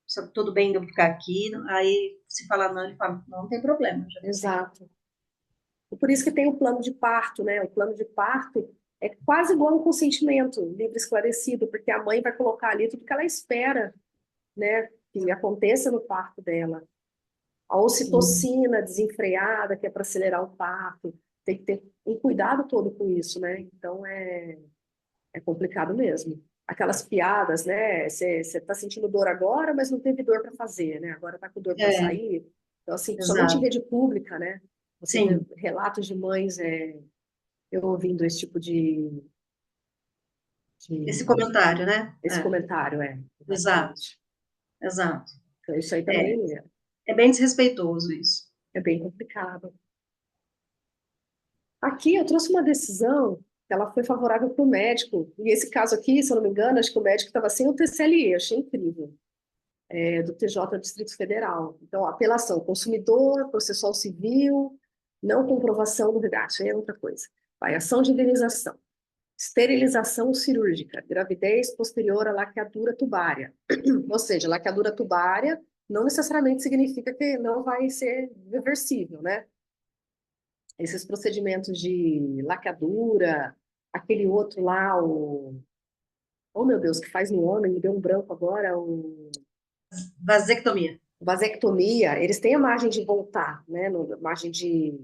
se tudo bem de eu ficar aqui, aí se falar não, ele fala, não tem problema. Exato. E por isso que tem o plano de parto, né? O plano de parto é quase igual um consentimento livre esclarecido, porque a mãe vai colocar ali tudo que ela espera, né? Que aconteça no parto dela. A ocitocina desenfreada, que é para acelerar o parto, tem que ter um cuidado todo com isso, né? Então é complicado mesmo. Aquelas piadas, né? Você está sentindo dor agora, mas não teve dor para fazer, né? Agora está com dor para sair. Então, assim, somente em rede pública, né? Você vê relatos de mães eu ouvindo esse tipo de esse comentário, né? Esse comentário, Exato. Então, isso aí também é bem desrespeitoso isso. É bem complicado. Aqui eu trouxe uma decisão que ela foi favorável para o médico. E esse caso aqui, se eu não me engano, acho que o médico estava sem o TCLE, achei incrível. Do TJ Distrito Federal. Então, apelação, consumidor, processual civil, não comprovação do resgate, aí é outra coisa. Vai, ação de indenização. Esterilização cirúrgica, gravidez posterior à laqueadura tubária. Ou seja, laqueadura tubária não necessariamente significa que não vai ser reversível, né? Esses procedimentos de laqueadura, aquele outro lá, oh meu Deus, que faz no homem, me deu um branco agora, vasectomia. Vasectomia, eles têm a margem de voltar, né? Margem de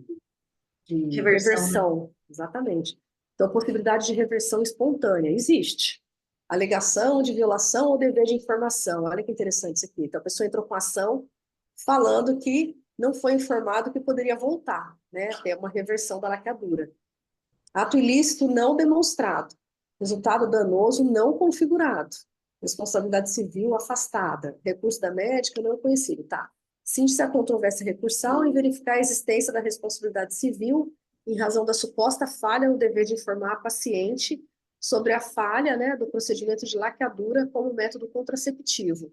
reversão. Né? Exatamente. Então, a possibilidade de reversão espontânea existe. Alegação de violação ou dever de informação. Olha que interessante isso aqui. Então, a pessoa entrou com ação falando que não foi informado que poderia voltar, né? Ter uma reversão da laqueadura. Ato ilícito não demonstrado. Resultado danoso não configurado. Responsabilidade civil afastada. Recurso da médica não conhecido. Tá. Síntese a controvérsia recursal e verificar a existência da responsabilidade civil em razão da suposta falha no dever de informar a paciente sobre a falha, né, do procedimento de laqueadura como método contraceptivo.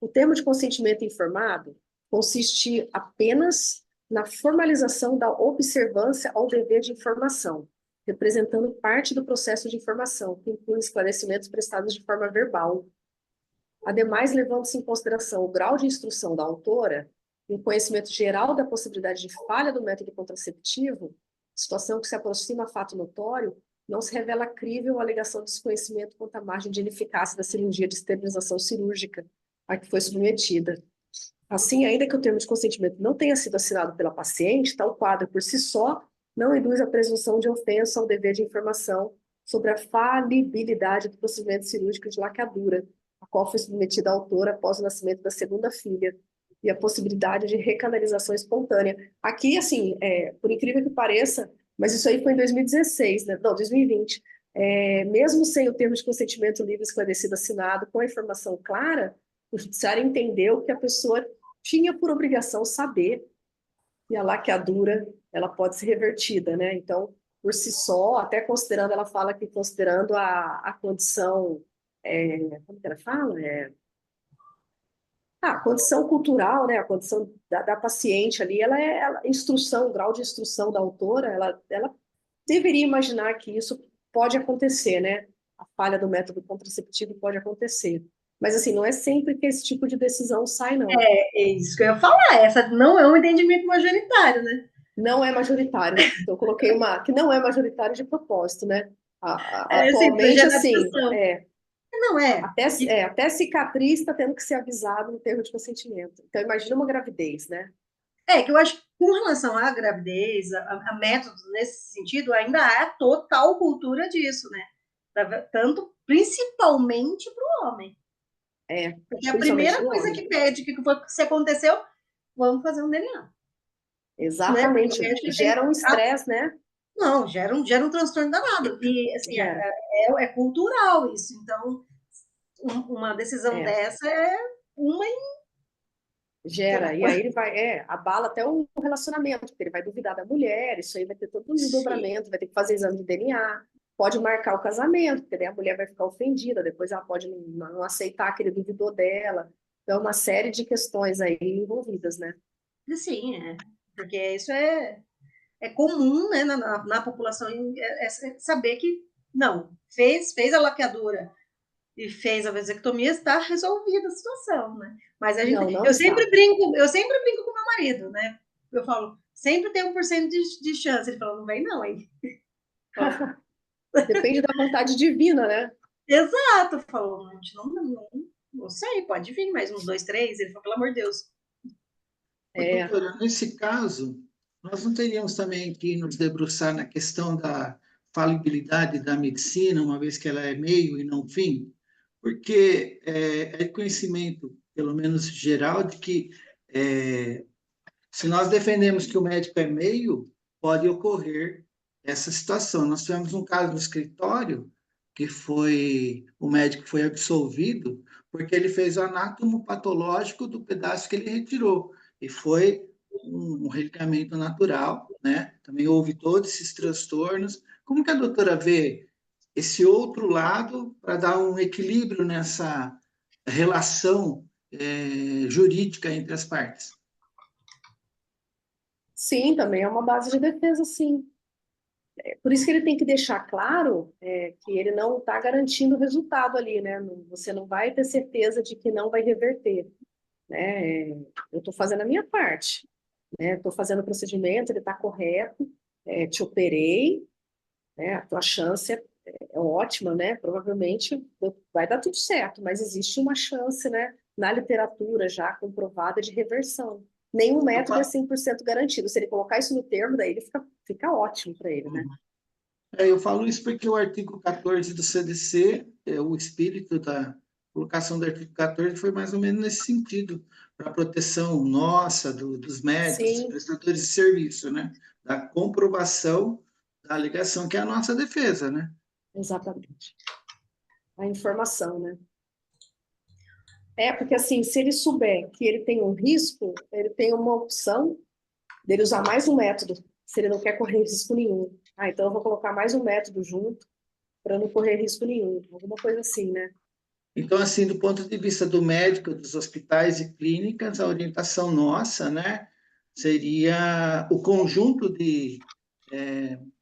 O termo de consentimento informado consiste apenas na formalização da observância ao dever de informação, representando parte do processo de informação, que inclui esclarecimentos prestados de forma verbal. Ademais, levando-se em consideração o grau de instrução da autora e o conhecimento geral da possibilidade de falha do método contraceptivo, situação que se aproxima a fato notório, não se revela crível a alegação de desconhecimento quanto à margem de ineficácia da cirurgia de esterilização cirúrgica a que foi submetida. Assim, ainda que o termo de consentimento não tenha sido assinado pela paciente, tal quadro por si só não induz a presunção de ofensa ao dever de informação sobre a falibilidade do procedimento cirúrgico de laqueadura, a qual foi submetida a autora após o nascimento da segunda filha, e a possibilidade de recanalização espontânea. Aqui, assim, por incrível que pareça, mas isso aí foi em 2016, né? Não, 2020. Mesmo sem o termo de consentimento livre esclarecido assinado, com a informação clara, o judiciário entendeu que a pessoa tinha por obrigação saber que a laqueadura ela pode ser revertida, né? Então, por si só, até considerando, ela fala que considerando a condição, como que ela fala? A condição cultural, né? A condição da paciente ali, instrução, o grau de instrução da autora, ela deveria imaginar que isso pode acontecer, né? A falha do método contraceptivo pode acontecer. Mas, assim, não é sempre que esse tipo de decisão sai, não. É isso que eu ia falar. Essa não é um entendimento majoritário, né? Não é majoritário. Então, eu coloquei uma que não é majoritário de propósito, né? Assim, para Atualmente, gerar assim, discussão. Não é. até cicatriz está tendo que ser avisado no termo de consentimento. Então, imagina uma gravidez, né? É que eu acho que com relação à gravidez, a métodos nesse sentido, ainda há total cultura disso, né? Tanto, principalmente para o homem. Porque a Principalmente primeira no coisa homem. que pede, que foi, se aconteceu, vamos fazer um DNA. Né? Porque o Exatamente. médico tem. Gera um estresse, né? Não, gera um transtorno danado. E, assim, Gera. é cultural isso. Então, uma decisão É. dessa é uma em. Gera, e aí ele vai, abala até o relacionamento, porque ele vai duvidar da mulher, isso aí vai ter todo um desdobramento, vai ter que fazer exame de DNA, pode marcar o casamento, porque daí a mulher vai ficar ofendida, depois ela pode não aceitar que ele duvidou dela. Então, uma série de questões aí envolvidas, né? Sim, porque isso é comum, né, na população saber que não, fez a laqueadura e fez a vasectomia, está resolvida a situação, né? Mas Não eu sempre está. brinco com meu marido, né? Eu falo, sempre tem 1% de chance. Ele falou, não vem não, hein? Depende da vontade divina, né? Exato, falou, a gente não sei, pode vir mais uns 2, 3. Ele falou, pelo amor de Deus. Doutora, nesse caso, nós não teríamos também que nos debruçar na questão da falibilidade da medicina, uma vez que ela é meio e não fim? Porque é conhecimento, pelo menos geral, de que se nós defendemos que o médico é meio, pode ocorrer essa situação. Nós tivemos um caso no escritório que o médico foi absolvido porque ele fez o anátomo patológico do pedaço que ele retirou e foi um relicamento natural, né? Também houve todos esses transtornos. Como que a doutora vê esse outro lado para dar um equilíbrio nessa relação jurídica entre as partes? Sim, também é uma base de defesa, sim. Por isso que ele tem que deixar claro que ele não está garantindo o resultado ali, né? Você não vai ter certeza de que não vai reverter, né? Eu estou fazendo a minha parte, né? Estou fazendo o procedimento, ele está correto, te operei, né? A tua chance é ótima, né? Provavelmente vai dar tudo certo, mas existe uma chance, né? Na literatura já comprovada de reversão. Nenhum método é 100% garantido. Se ele colocar isso no termo, daí ele fica ótimo para ele, né? Eu falo isso porque o artigo 14 do CDC, o espírito da colocação do artigo 14 foi mais ou menos nesse sentido, para a proteção nossa, dos médicos, dos Sim, prestadores de serviço, né? Da comprovação da alegação, que é a nossa defesa, né? exatamente. A informação, né? Porque assim, se ele souber que ele tem um risco, ele tem uma opção dele usar mais um método, se ele não quer correr risco nenhum. Então eu vou colocar mais um método junto para não correr risco nenhum. Alguma coisa assim, né? Então, assim, do ponto de vista do médico, dos hospitais e clínicas, a orientação nossa, né, seria o conjunto de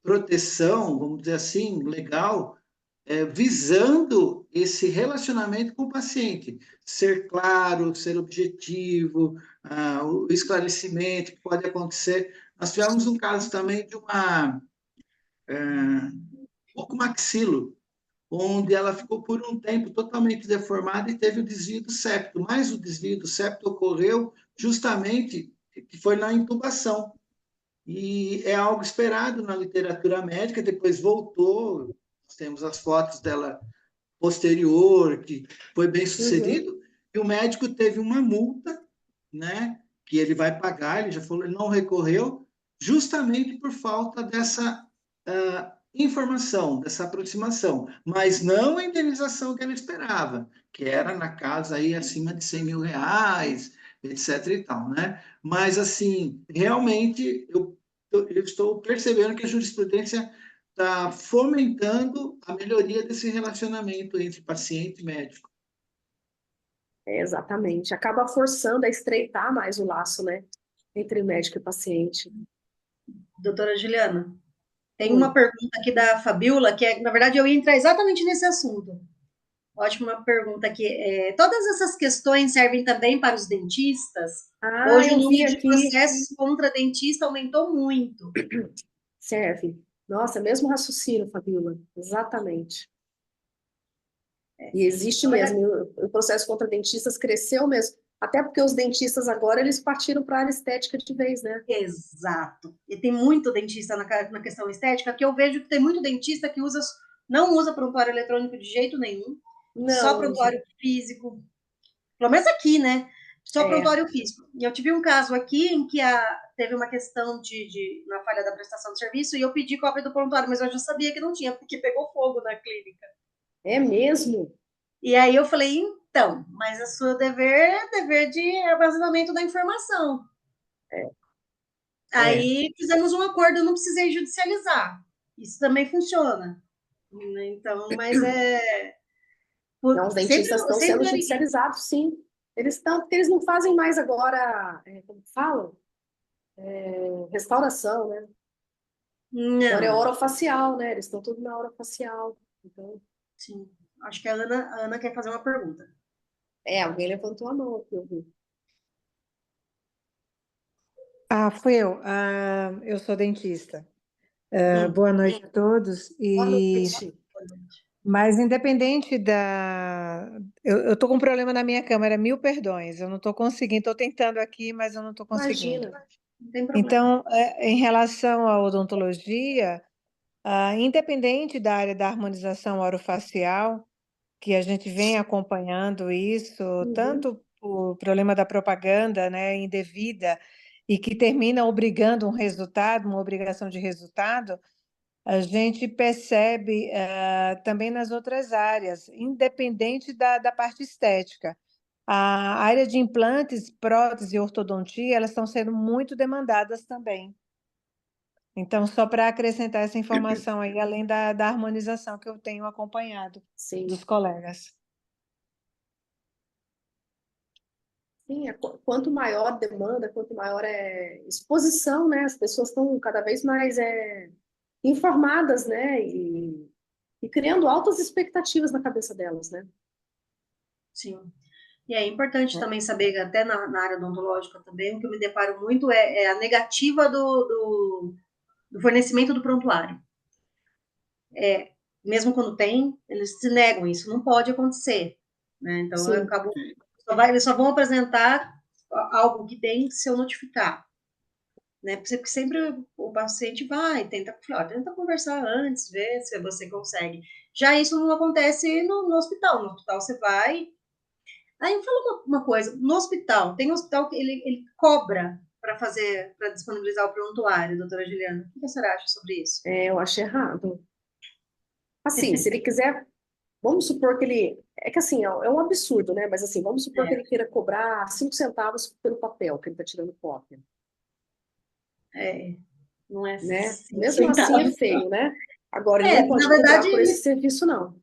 proteção, vamos dizer assim, legal, visando esse relacionamento com o paciente. Ser claro, ser objetivo, o esclarecimento que pode acontecer. Nós tivemos um caso também de uma bucomaxilo, onde ela ficou por um tempo totalmente deformada e teve o desvio do septo, mas o desvio do septo ocorreu justamente que foi na intubação. E é algo esperado na literatura médica, depois voltou, nós temos as fotos dela posterior, que foi bem sucedido, e o médico teve uma multa, né, que ele vai pagar, ele já falou, ele não recorreu, justamente por falta dessa informação, dessa aproximação, mas não a indenização que ele esperava, que era na casa aí acima de 100 mil reais, etc e tal, né? Mas, assim, realmente, eu estou percebendo que a jurisprudência está fomentando a melhoria desse relacionamento entre paciente e médico. Exatamente. Acaba forçando a estreitar mais o laço, né? Entre médico e paciente. Doutora Juliana, tem Oi. uma pergunta aqui da Fabiola, que na verdade eu ia entrar exatamente nesse assunto. Ótima pergunta aqui. Todas essas questões servem também para os dentistas? Ah, Hoje o eu vi número de aqui, processos contra dentista aumentou muito. serve. Nossa, mesmo raciocínio, Fabíola, exatamente. E existe mesmo, o processo contra dentistas cresceu mesmo, até porque os dentistas agora, eles partiram para a área estética de vez, né? Exato. E tem muito dentista na questão estética, que eu vejo que tem muito dentista que não usa prontuário eletrônico de jeito nenhum, só Não, prontuário físico. Pelo menos aqui, né? Só É. prontuário físico. E eu tive um caso aqui em que teve uma questão na falha da prestação de serviço e eu pedi cópia do prontuário, mas eu já sabia que não tinha, porque pegou fogo na clínica. É mesmo? E aí eu falei, então, mas o seu dever é dever de armazenamento da informação. Aí fizemos um acordo, eu não precisei judicializar. Isso também funciona. Então, mas Não, os dentistas estão sendo sempre judicializados, sim. Eles estão, porque eles não fazem mais agora, como falam? Restauração, né? Agora é não. orofacial, né? Eles estão tudo na orofacial. Então, Sim. Acho que a Ana quer fazer uma pergunta. alguém levantou a mão aqui, eu vi. Fui eu. Eu sou dentista. Boa noite a todos. Boa noite. Mas independente eu estou com um problema na minha câmera, mil perdões. Eu não estou conseguindo, estou tentando aqui, mas eu não estou conseguindo. Imagina. Não tem problema. Então, em relação à odontologia, independente da área da harmonização orofacial, que a gente vem acompanhando isso, tanto o problema da propaganda, né, indevida, e que termina obrigando uma obrigação de resultado, a gente percebe também nas outras áreas, independente da parte estética. A área de implantes, prótese e ortodontia, elas estão sendo muito demandadas também. Então, só para acrescentar essa informação aí, além da harmonização que eu tenho acompanhado Sim. dos colegas. Sim, quanto maior a demanda, quanto maior exposição, né? As pessoas estão cada vez mais informadas, né? E criando altas expectativas na cabeça delas, né? Sim. E é importante também saber, até na área odontológica também, o que eu me deparo muito é a negativa do fornecimento do prontuário. Mesmo quando tem, eles se negam, isso não pode acontecer. Né? Então, Sim. eles só vão apresentar algo que tem se eu notificar. Né? Porque sempre o paciente vai, tenta conversar antes, ver se você consegue. Já isso não acontece no hospital. No hospital você vai. Aí eu falo uma coisa: no hospital, tem um hospital que ele cobra para disponibilizar o prontuário, doutora Juliana. O que a senhora acha sobre isso? Eu acho errado. Assim, se ele quiser, vamos supor que ele. É que assim, é um absurdo, né? Mas assim, vamos supor que ele queira cobrar 5 centavos pelo papel que ele está tirando cópia. Não é Né? Mesmo assim é feio, né? Agora ele não pode na verdade, cobrar por esse serviço, não.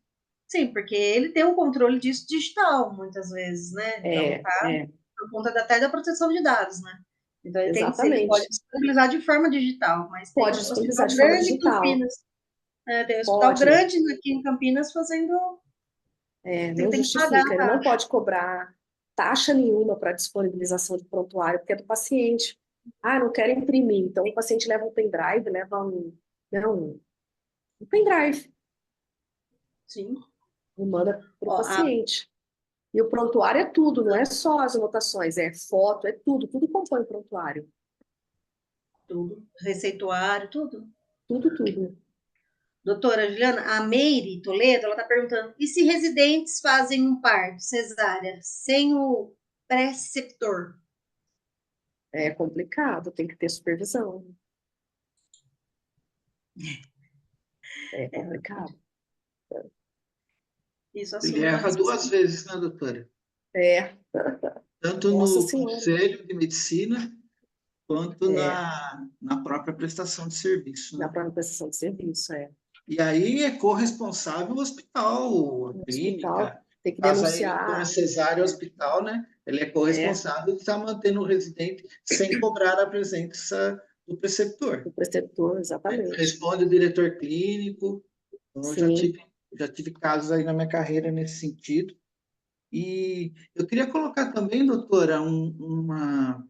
Sim, porque ele tem um controle disso digital, muitas vezes, né? Então, por conta até da proteção de dados, né? Então, ele pode disponibilizar de forma digital, mas tem Pode um disponibilizar hospital de forma grande em digital. Campinas. Tem um hospital grande aqui em Campinas fazendo... Não justifica, ele não pode cobrar taxa nenhuma para disponibilização de prontuário, porque é do paciente. Não quero imprimir. Então, o paciente leva um pendrive, leva um pendrive. Sim. E manda para o paciente. E o prontuário é tudo, não é só as anotações, é foto, é tudo compõe o prontuário. Tudo. Receituário, tudo. Tudo. Doutora Juliana, a Meire Toledo, ela está perguntando, e se residentes fazem um parto cesárea sem o preceptor? É complicado, tem que ter supervisão. É complicado. Isso Ele erra 2 vezes, né, doutora? Tanto Nossa no Senhora. Conselho de Medicina, quanto na própria prestação de serviço. Né? Na própria prestação de serviço, E aí é corresponsável o hospital, a clínica. Tem que Caso aí denunciar. for cesárea hospital, né? Ele é corresponsável de estar mantendo o residente sem cobrar a presença do preceptor. O preceptor, exatamente. Responde o diretor clínico. Então, eu já tive casos aí na minha carreira nesse sentido. E eu queria colocar também, doutora, uma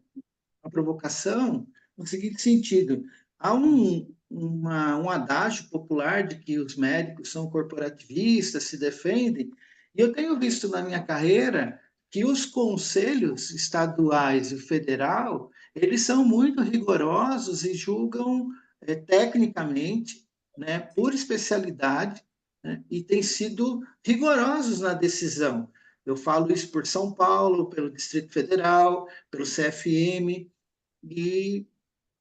provocação no seguinte sentido. Há um adágio popular de que os médicos são corporativistas, se defendem, e eu tenho visto na minha carreira que os conselhos estaduais e federal, eles são muito rigorosos e julgam tecnicamente, né, por especialidade, né, e têm sido rigorosos na decisão. Eu falo isso por São Paulo, pelo Distrito Federal, pelo CFM, e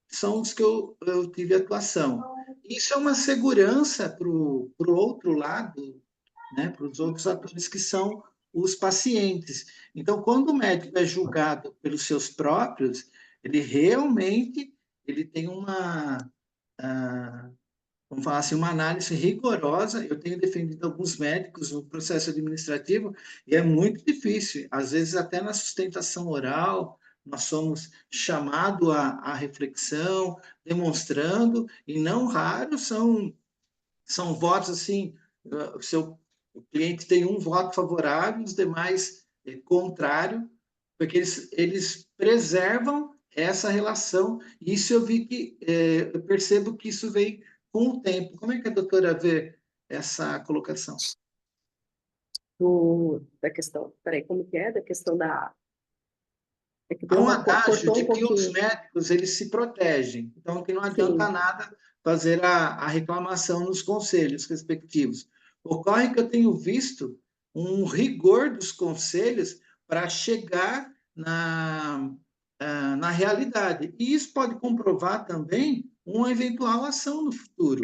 são os que eu tive atuação. Isso é uma segurança para o outro lado, né, para os outros atores que são os pacientes. Então, quando o médico é julgado pelos seus próprios, ele realmente ele tem vamos falar assim, uma análise rigorosa. Eu tenho defendido alguns médicos no processo administrativo e é muito difícil. Às vezes, até na sustentação oral, nós somos chamados à reflexão, demonstrando, e não raro são votos assim, o cliente tem um voto favorável, os demais contrário, porque eles preservam essa relação. Isso eu vi que, eu percebo que isso veio com o tempo. Como é que a doutora vê essa colocação? Da questão, peraí, como que é? Da questão da... É que Há deu um uma... adágio cortou de um que os pouquinho. médicos eles se protegem, então que não adianta Sim, nada fazer a reclamação nos conselhos respectivos. Ocorre que eu tenho visto um rigor dos conselhos para chegar na realidade. E isso pode comprovar também uma eventual ação no futuro.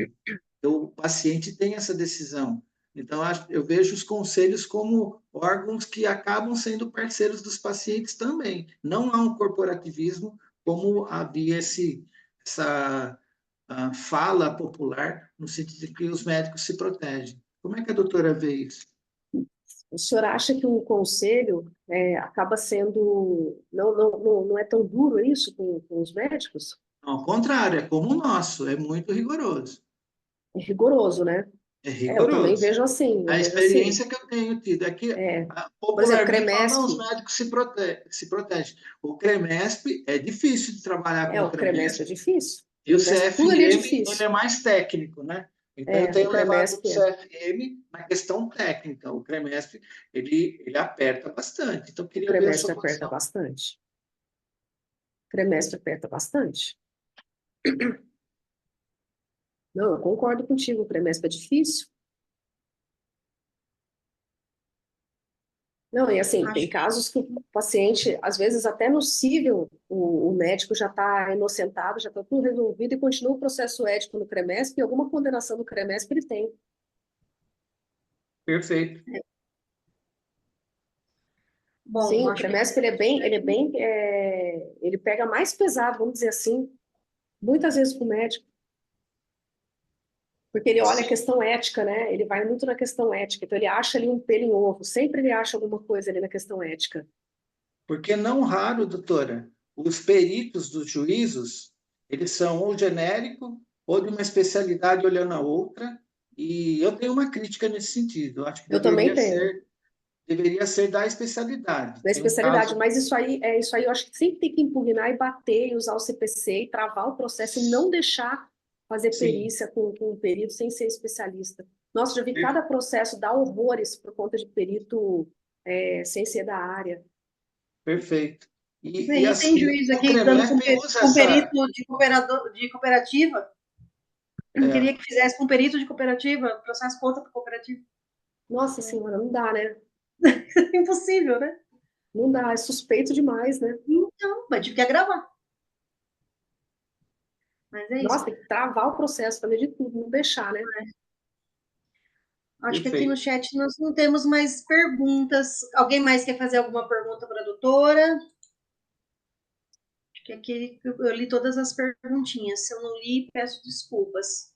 O paciente tem essa decisão. Então, eu vejo os conselhos como órgãos que acabam sendo parceiros dos pacientes também. Não há um corporativismo como havia essa fala popular, no sentido de que os médicos se protegem. Como é que a doutora vê isso? o senhor acha que um conselho acaba sendo... Não é tão duro isso com os médicos? Ao contrário, é como o nosso, é muito rigoroso. É rigoroso, né? É Eu também rigoroso. vejo assim, eu A vejo assim. experiência que eu tenho tido é que, Por exemplo, popularmente, falam, os CREMESP, médicos se protegem. O CREMESP é difícil de trabalhar com o o CREMESP é CREMESP, difícil. O e o CREMESP, tudo ali é CFM, ele difícil. é mais técnico, né? Então, eu O tenho levado o CREMESP, CFM na questão técnica. O CREMESP, ele aperta bastante. Então, eu o queria ver a CREMESP sua aperta posição. bastante. O CREMESP aperta bastante. Não, eu concordo contigo, o CREMESP é difícil. Não, e assim, tem Acho casos que o paciente, às vezes até no cível, o médico já está inocentado, já está tudo resolvido e continua o processo ético no CREMESP e alguma condenação do CREMESP ele tem. Perfeito. Sim, bom, o acho que CREMESP ele pega mais pesado, vamos dizer assim, muitas vezes com o médico, porque ele olha a questão ética, né? Ele vai muito na questão ética, então ele acha ali um pelo em ovo, sempre ele acha alguma coisa ali na questão ética. Porque não raro, doutora, os peritos dos juízos, eles são ou genérico ou de uma especialidade olhando a outra, e eu tenho uma crítica nesse sentido. Eu acho que Eu também tenho, deveria ser da especialidade. da Tem um especialidade, caso, mas isso aí eu acho que sempre tem que impugnar e bater e usar o CPC e travar o processo e não deixar fazer sim, perícia com um perito sem ser especialista. Nossa, já vi cada processo dar horrores por conta de perito sem ser da área. perfeito. E e tem assim, juiz o aqui dando CREMESP usa com essa... perito de cooperativa. Queria que fizesse com perito de cooperativa, processo contra a cooperativa. Nossa senhora, não dá, né? Impossível, né? Não dá, é suspeito demais, né? Então, mas tive que gravar. Mas é isso. Nossa, tem que travar o processo, fazer de tudo, não deixar, né? Acho que aqui no Perfeito. chat nós não temos mais perguntas. Alguém mais quer fazer alguma pergunta para a doutora? Acho que aqui eu li todas as perguntinhas. Se eu não li, peço desculpas.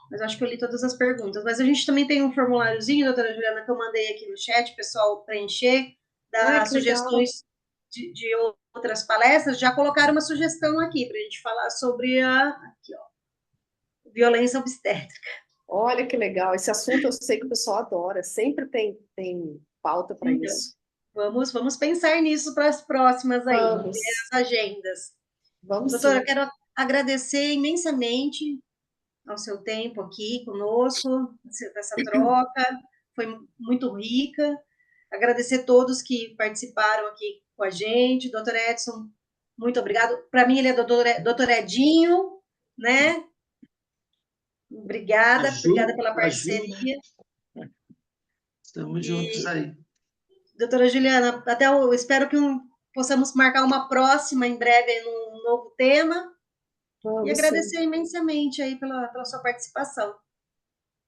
Mas acho que eu li todas as perguntas. Mas a gente também tem um formuláriozinho, doutora Juliana, que eu mandei aqui no chat, pessoal preencher, das Que legal. sugestões de outras palestras. Já colocaram uma sugestão aqui para a gente falar sobre a aqui, ó, violência obstétrica. Olha que legal. Esse assunto eu sei que o pessoal adora. Sempre tem pauta para Então, isso. vamos pensar nisso para as próximas aí, ver Vamos. as agendas. Vamos Doutora, sim. quero agradecer imensamente ao seu tempo aqui conosco, essa troca, foi muito rica. Agradecer a todos que participaram aqui com a gente. Doutor Edson, muito obrigado. Para mim, ele é doutor Edinho, né? Obrigada pela A Ju, né? parceria. Estamos juntos E, aí. doutora Juliana, até eu espero que possamos marcar uma próxima em breve num novo tema. E Vamos sim. agradecer imensamente aí pela sua participação. Também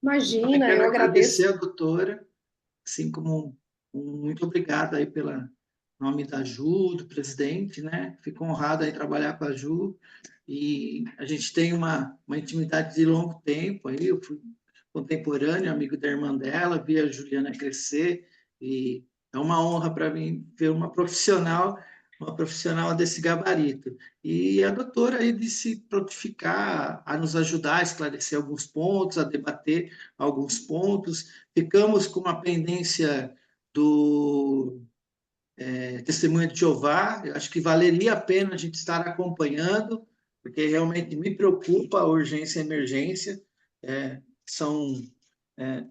Imagina, quero eu agradecer agradeço. a doutora, assim como muito obrigado aí pelo nome da Ju, do presidente, né? Fico honrado aí trabalhar com a Ju e a gente tem uma intimidade de longo tempo aí, eu fui contemporâneo, amigo da irmã dela, vi a Juliana crescer e é uma honra para mim ver uma profissional desse gabarito. E a doutora aí de se prontificar a nos ajudar a esclarecer alguns pontos, a debater alguns pontos. Ficamos com uma pendência do Testemunha de Jeová. Eu acho que valeria a pena a gente estar acompanhando, porque realmente me preocupa a urgência e a emergência. São é,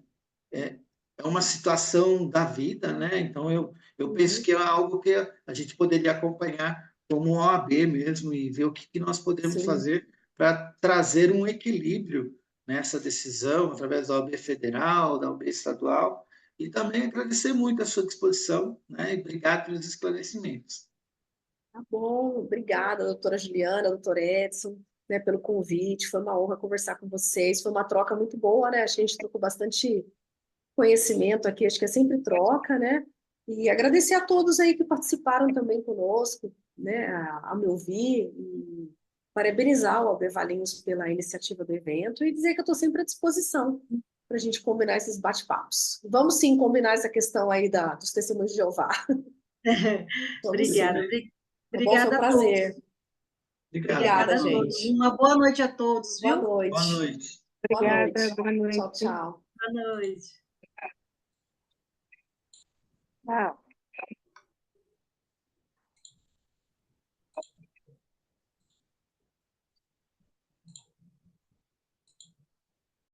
é, é uma situação da vida, né? Então eu penso que é algo que a gente poderia acompanhar como OAB mesmo e ver o que nós podemos Sim. fazer para trazer um equilíbrio nessa decisão através da OAB federal, da OAB estadual e também agradecer muito a sua disposição, né? E obrigado pelos esclarecimentos. Tá bom, obrigada, doutora Juliana, doutor Edson, né, pelo convite. Foi uma honra conversar com vocês. Foi uma troca muito boa, né? Acho que a gente trocou bastante conhecimento aqui, acho que é sempre troca, né? E agradecer a todos aí que participaram também conosco, né, a me ouvir, e parabenizar o Alber Valinhos pela iniciativa do evento e dizer que eu estou sempre à disposição para a gente combinar esses bate-papos. Vamos sim combinar essa questão aí dos testemunhos de Jeová. Vamos Obrigada, sim. Tá bom? Foi um obrigada a todos. prazer. Obrigado. Obrigada, Obrigada a todos. gente. Uma boa noite a todos, Boa viu? Boa noite. noite. Boa Obrigada, noite. boa noite. Tchau, tchau. Boa noite. Tchau.